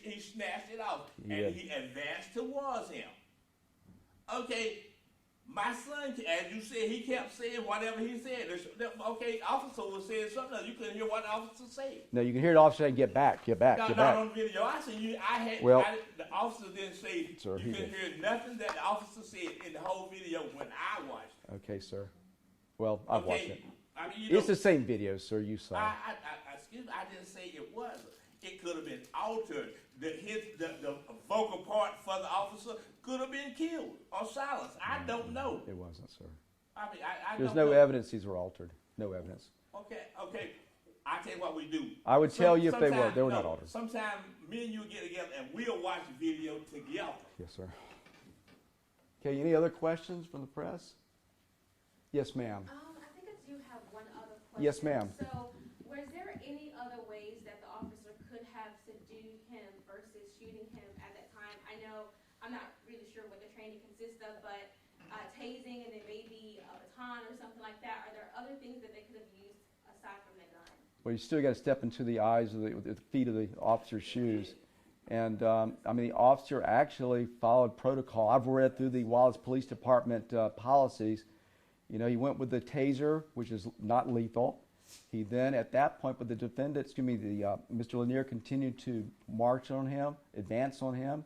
he snatched it off, He and did. he advanced towards him. Okay, my son, as you said, he kept saying whatever he said. Okay, officer was saying something else. You couldn't hear what the officer said. No, you can hear the officer saying, get back, get back, No, get not back. on the video. I said Well- the officer didn't say. Sir, he you couldn't did. hear nothing that the officer said in the whole video when I watched it. Okay, sir. Well, I've watched it. I mean, you It's know, the same video, sir, you saw. excuse me, I didn't say it wasn't. It could have been altered. The vocal part for the officer could have been killed or silenced. I don't know. It wasn't, sir. I mean, I There's don't no know. evidence these were altered. No evidence. Okay. I tell you what we do. I would tell you if they were. Sometime- They were no, not altered. Sometime me and you get together and we'll watch the video together. Yes, sir. Okay, any other questions from the press? Yes, ma'am. I think I do have one other question. Yes, ma'am. So, was there any other ways that the officer could have subdued him versus shooting him at that time? I know, I'm not really sure what the training consists of, but tasing and then maybe a baton or something like that. Are there other things that they could have used aside from the gun? Well, you still got to step into the eyes of the feet of the officer's shoes. And, I mean, the officer actually followed protocol. I've read through the Wallace Police Department policies. You know, he went with the taser, which is not lethal. He then, at that point, with the defendant, Mr. Lanier continued to march on him, advance on him.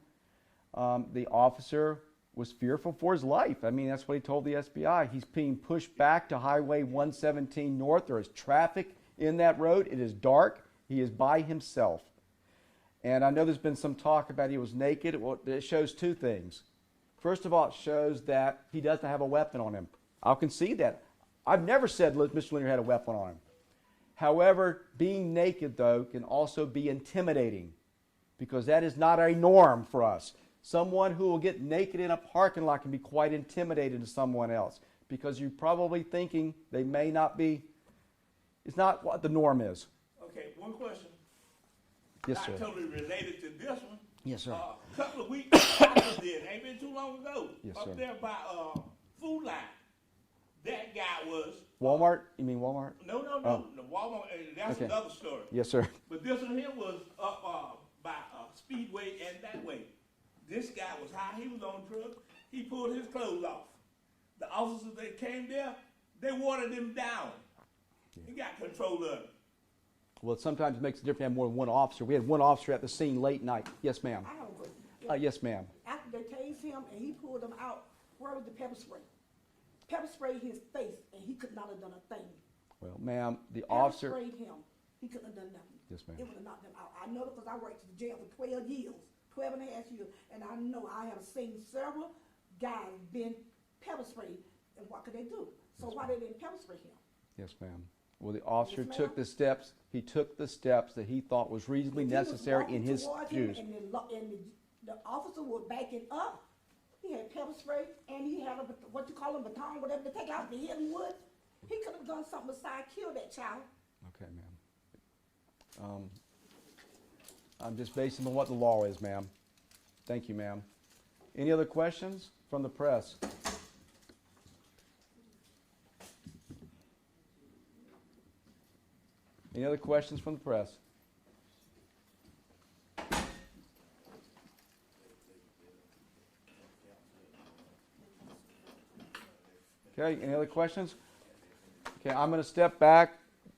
The officer was fearful for his life. I mean, that's what he told the SBI. He's being pushed back to Highway 117 North. There is traffic in that road. It is dark. He is by himself. And I know there's been some talk about he was naked. Well, it shows two things. First of all, it shows that he doesn't have a weapon on him. I'll concede that. I've never said Mr. Lanier had a weapon on him. However, being naked, though, can also be intimidating because that is not a norm for us. Someone who will get naked in a parking lot can be quite intimidating to someone else because you're probably thinking they may not be, it's not what the norm is. Okay, one question. Yes, sir. Not totally related to this one. Yes, sir. A couple of weeks I just did, ain't been too long ago. Yes, up sir. there by Food Line. That guy was Walmart? You mean Walmart? no, Oh. the Walmart. That's Okay. another story. Yes, sir. But this one here was up by Speedway and that way. This guy was high. He was on drugs. He pulled his clothes off. The officers that came there, they watered him down. He got control of him. Well, it sometimes makes a difference to have more than one officer. We had one officer at the scene late night. Yes, ma'am. I have a question. Yes, ma'am. After they tased him and he pulled him out, where was the pepper spray? Pepper sprayed his face and he could not have done a thing. Well, ma'am, the Pepper officer. sprayed him. He couldn't have done nothing. Yes, ma'am. It would have knocked him out. I know because I worked in jail for 12 years, 12 and a half years, and I know I have seen several guys been pepper sprayed And what could they do? So why they didn't pepper spray him? Yes, ma'am. Well, the officer Yes, took ma'am. the steps. He took the steps that he thought was reasonably If he was necessary in walking his towards him shoes. And the officer was backing up. He had pepper spray and he had what you call a baton, whatever, to take out the hit and wood. He could have done something besides kill that child. Okay, ma'am. I'm just basing on what the law is, ma'am. Thank you, ma'am. Any other questions from the press? Any other questions from the press? Okay, any other questions? Okay, I'm going to step back.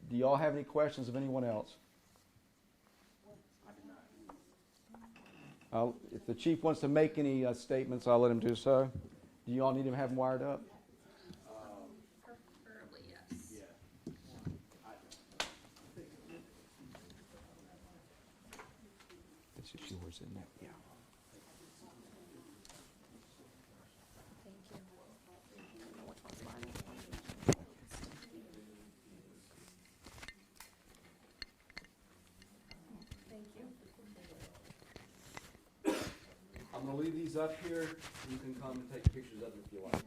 Do y'all have any questions of anyone else? If the chief wants to make any statements, I'll let him do so. Do y'all need to have them wired up? Preferably, yes. This is yours, isn't it? Yeah. Thank you. Which one's mine? Thank you. I'm going to leave these up here. You can come and take pictures of them if you like.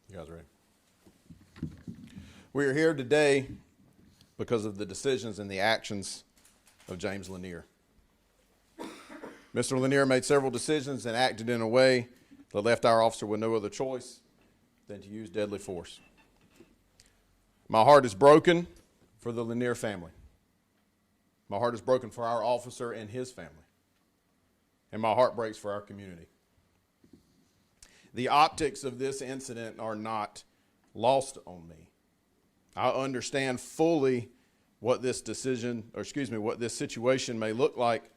You guys ready? We are here today because of the decisions and the actions of James Lanier. Mr. Lanier made several decisions and acted in a way that left our officer with no other choice than to use deadly force. My heart is broken for the Lanier family. My heart is broken for our officer and his family. And my heart breaks for our community. The optics of this incident are not lost on me. I understand fully what this what this situation may look like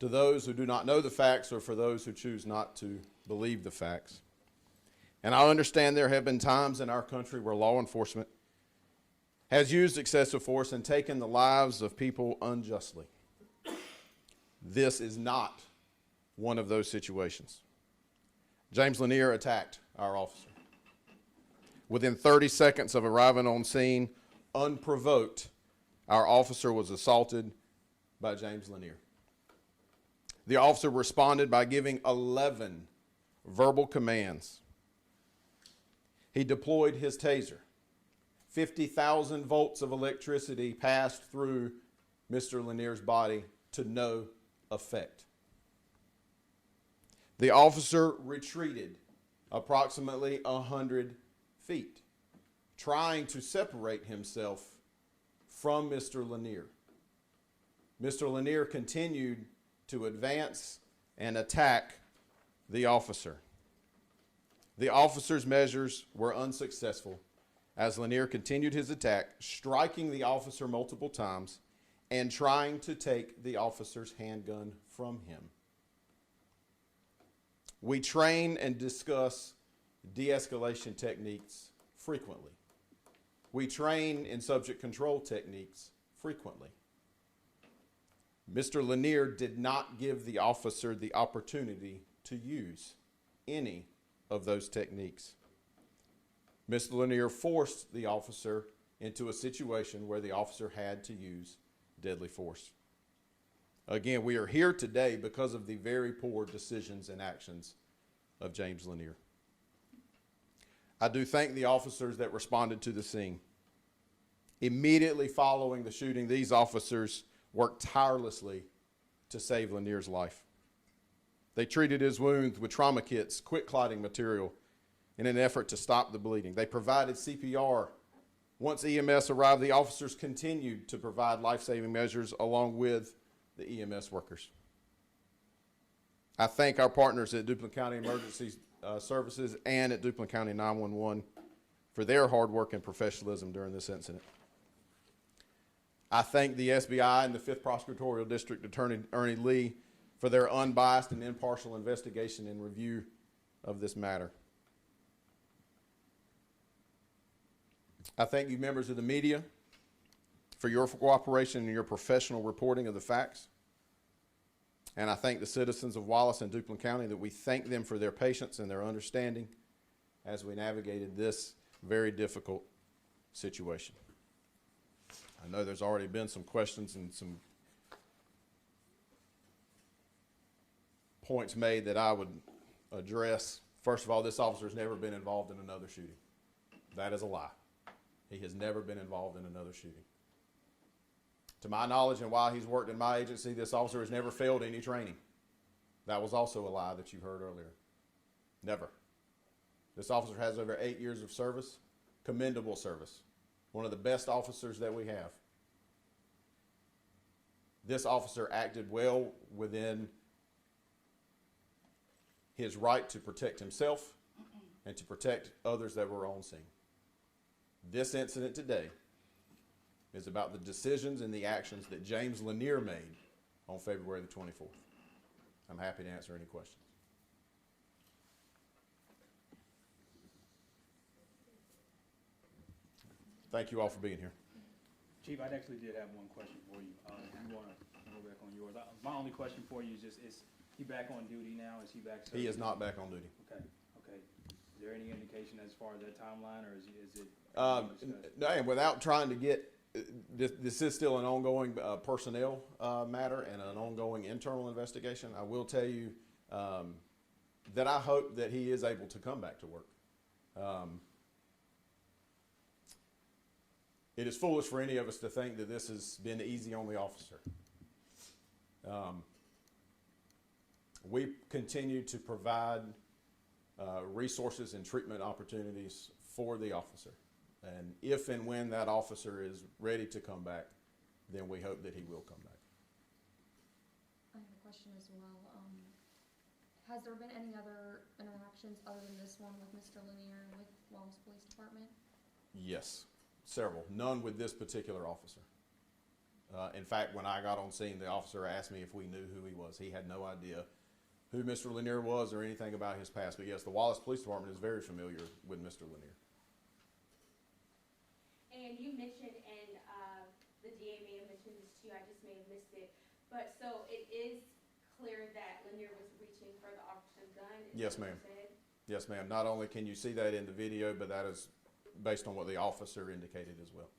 to those who do not know the facts or for those who choose not to believe the facts. And I understand there have been times in our country where law enforcement has used excessive force and taken the lives of people unjustly. This is not one of those situations. James Lanier attacked our officer. Within 30 seconds of arriving on scene, unprovoked, our officer was assaulted by James Lanier. The officer responded by giving 11 verbal commands. He deployed his taser. 50,000 volts of electricity passed through Mr. Lanier's body to no effect. The officer retreated approximately 100 feet, trying to separate himself from Mr. Lanier. Mr. Lanier continued to advance and attack the officer. The officer's measures were unsuccessful as Lanier continued his attack, striking the officer multiple times and trying to take the officer's handgun from him. We train and discuss de-escalation techniques frequently. We train in subject control techniques frequently. Mr. Lanier did not give the officer the opportunity to use any of those techniques. Mr. Lanier forced the officer into a situation where the officer had to use deadly force. Again, we are here today because of the very poor decisions and actions of James Lanier. I do thank the officers that responded to the scene. Immediately following the shooting, these officers worked tirelessly to save Lanier's life. They treated his wounds with trauma kits, quick clotting material, in an effort to stop the bleeding. They provided CPR. Once EMS arrived, the officers continued to provide life-saving measures along with the EMS workers. I thank our partners at Duplin County Emergency Services and at Duplin County 911 for their hard work and professionalism during this incident. I thank the SBI and the 5th Prosecutorial District Attorney Ernie Lee for their unbiased and impartial investigation and review of this matter. I thank you, members of the media, for your cooperation and your professional reporting of the facts. And I thank the citizens of Wallace and Duplin County that we thank them for their patience and their understanding as we navigated this very difficult situation. I know there's already been some questions and some points made that I would address. First of all, this officer has never been involved in another shooting. That is a lie. He has never been involved in another shooting. To my knowledge, and while he's worked in my agency, this officer has never failed any training. That was also a lie that you heard earlier. Never. This officer has over 8 years of service, commendable service, one of the best officers that we have. This officer acted well within his right to protect himself and to protect others that were on scene. This incident today is about the decisions and the actions that James Lanier made on February the 24th. I'm happy to answer any questions. Thank you all for being here. Chief, I actually did have one question for you. If you want to go back on yours. My only question for you is just, is he back on duty now? Is he back? He is not back on duty. Okay, okay. Is there any indication as far as that timeline, or is it? No, and without trying to get, this is still an ongoing personnel matter and an ongoing internal investigation. I will tell you that I hope that he is able to come back to work. It is foolish for any of us to think that this has been easy on the officer. We continue to provide resources and treatment opportunities for the officer. And if and when that officer is ready to come back, then we hope that he will come back. I have a question as well. Has there been any other interactions other than this one with Mr. Lanier with Wallace Police Department? Yes, several. None with this particular officer. In fact, when I got on scene, the officer asked me if we knew who he was. He had no idea who Mr. Lanier was or anything about his past. But yes, the Wallace Police Department is very familiar with Mr. Lanier. And you mentioned, and the DA may have mentioned this too, I just may have missed it, but so it is clear that Lanier was reaching for the officer's gun? Yes, ma'am. Yes, ma'am. Not only can you see that in the video, but that is based on what the officer indicated as well.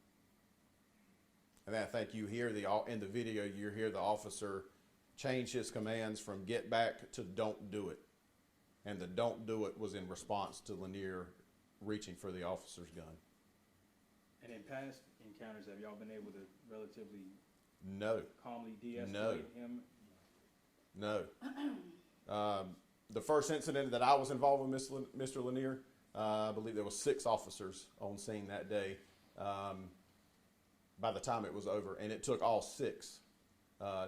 And I think you hear in the video, you hear the officer change his commands from get back to don't do it. And the don't do it was in response to Lanier reaching for the officer's gun. And in past encounters, have y'all been able to relatively calmly de-escalate him? No. The first incident that I was involved with Mr. Lanier, I believe there was 6 officers on scene that day by the time it was over. And it took all 6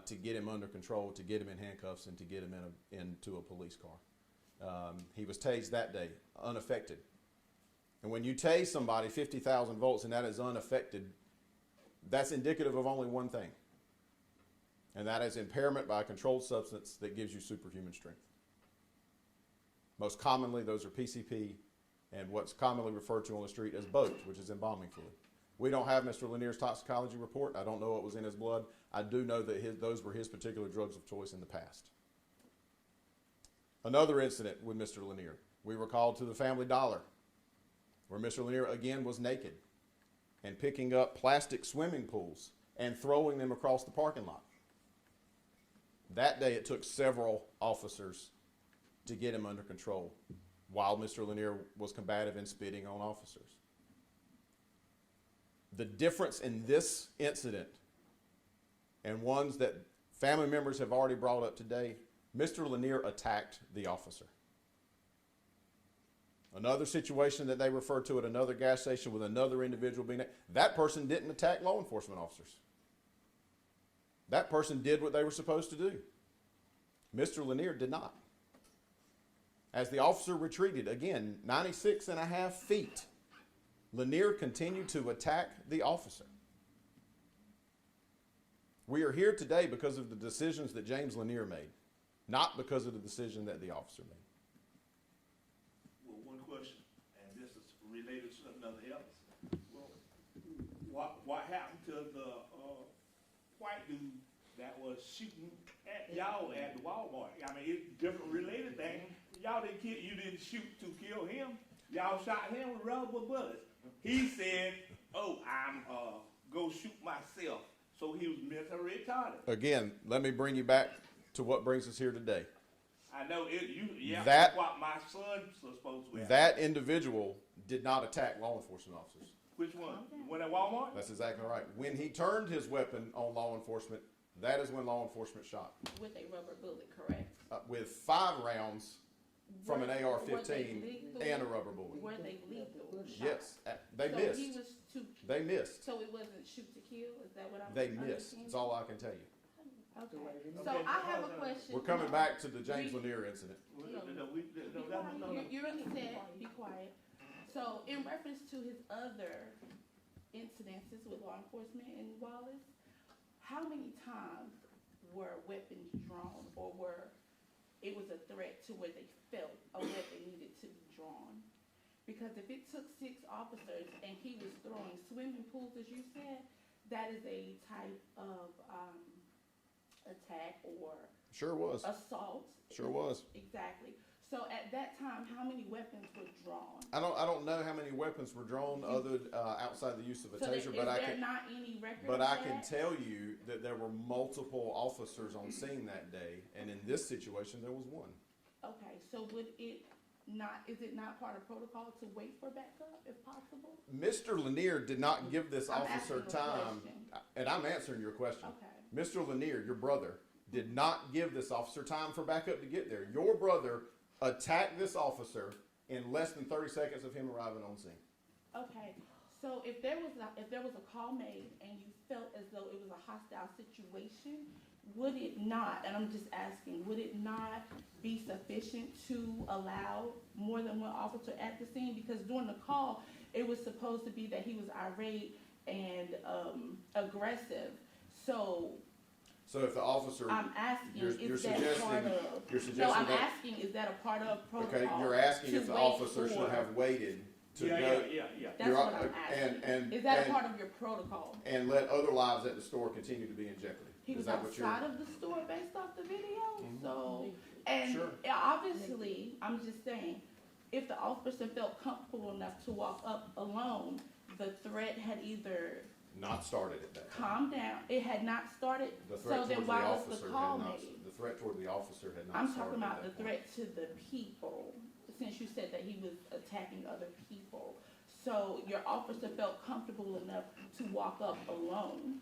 to get him under control, to get him in handcuffs, and to get him into a police car. He was tased that day, unaffected. And when you tase somebody 50,000 volts and that is unaffected, that's indicative of only one thing. And that is impairment by a controlled substance that gives you superhuman strength. Most commonly, those are PCP and what's commonly referred to on the street as BOAT, which is embalming fluid. We don't have Mr. Lanier's toxicology report. I don't know what was in his blood. I do know that those were his particular drugs of choice in the past. Another incident with Mr. Lanier. We were called to the Family Dollar, where Mr. Lanier again was naked and picking up plastic swimming pools and throwing them across the parking lot. That day it took several officers to get him under control while Mr. Lanier was combative and spitting on officers. The difference in this incident and ones that family members have already brought up today, Mr. Lanier attacked the officer. Another situation that they referred to at another gas station with another individual being that person didn't attack law enforcement officers. That person did what they were supposed to do. Mr. Lanier did not. As the officer retreated, again, 96.5 feet, Lanier continued to attack the officer. We are here today because of the decisions that James Lanier made, not because of the decision that the officer made. Well, one question, and this is related to another else. Well, what happened to the white dude that was shooting at y'all at the Walmart? I mean, it's different related thing. Y'all didn't kill, you didn't shoot to kill him. Y'all shot him with rubber bullets. He said, "Oh, I'm go shoot myself." So he was mentally retarded. Again, let me bring you back to what brings us here today. I know it. That- That's what my son was supposed to have. That individual did not attack law enforcement officers. Which one? When at Walmart? That's exactly right. When he turned his weapon on law enforcement, that is when law enforcement shot. With a rubber bullet, correct? With 5 rounds from an Were they AR-15 lethal? and a rubber bullet. Were they lethal shots? Yes, they So missed. he was to, They missed. so it wasn't shoot to kill, is that what I'm They understanding? missed. That's all I can tell you. Okay, so Okay, I have a question. We're coming back to the James Lanier incident. You really said, be quiet. So in reference to his other incidences with law enforcement in Wallace, how many times were weapons drawn or it was a threat to where they felt a weapon needed to be drawn? Because if it took 6 officers and he was throwing swimming pools, as you said, that is a type of attack or Sure was. assault. Sure was. Exactly. So at that time, how many weapons were drawn? I don't know how many weapons were drawn other outside the use of a So taser, is but I there can not any record but of I can that? tell you that there were multiple officers on scene that day, and in this situation there was one. Okay, so is it not part of protocol to wait for backup if possible? Mr. Lanier did not give this I'm officer asking a time, question. and I'm answering your question. Okay. Mr. Lanier, your brother, did not give this officer time for backup to get there. Your brother attacked this officer in less than 30 seconds of him arriving on scene. Okay, so if there was a call made and you felt as though it was a hostile situation, would it not, and I'm just asking, would it not be sufficient to allow more than one officer at the scene? Because during the call, it was supposed to be that he was irate and aggressive. So if the officer, I'm asking, you're is that part of? you're suggesting No, I'm that, asking, is that a part of protocol? okay, you're asking if to the wait officer should for- have waited to Yeah. That's You're what right, I'm asking. and- Is that and- a part of your protocol? and let other lives at the store continue to be in jeopardy. He Is was that what you're? outside of the store based off the video, so, and Sure. obviously, I'm just saying, if the officer felt comfortable enough to walk up alone, the threat had either Not started at that time. calmed down, it had not started, The so threat then toward the why was officer the call had not, made? the threat toward the officer had not I'm started talking at about the that point. threat to the people, since you said that he was attacking other people. So your officer felt comfortable enough to walk up alone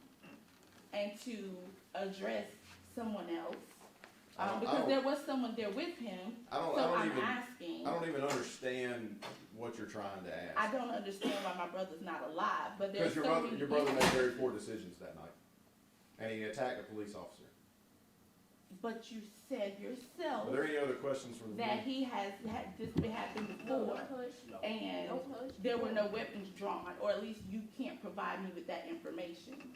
and to address someone else? I Because don't- there was someone there with him, so I'm asking. I don't even understand what you're trying to ask. I don't understand why my brother's not alive, but there's Because so many. your brother made very poor decisions that night, and he attacked a police officer. But you said yourself Are there any other questions from the that board? he has had this happened before, and Don't push. there were no weapons drawn, or at least you can't provide me with that information.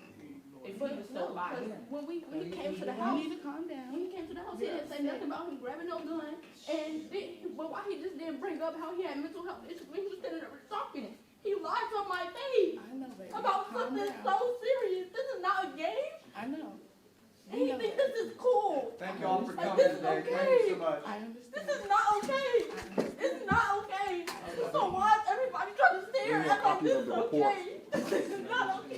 If he But was no, still alive. because when he came to the You house, need to calm down. when he came to the house, he didn't say nothing about him grabbing no gun. And then, but why he just didn't bring up how he had mental health issues when he was standing there talking? He lied to my face I know, baby. about Calm something down. so serious. This is not a game. I know. And he think this is cool. Thank y'all for Like, coming this is today. Thank you okay. so much. I This understand. is not okay. It's not okay. So why is everybody trying to stare Give me a at like copy this of is the report. okay? This is not okay.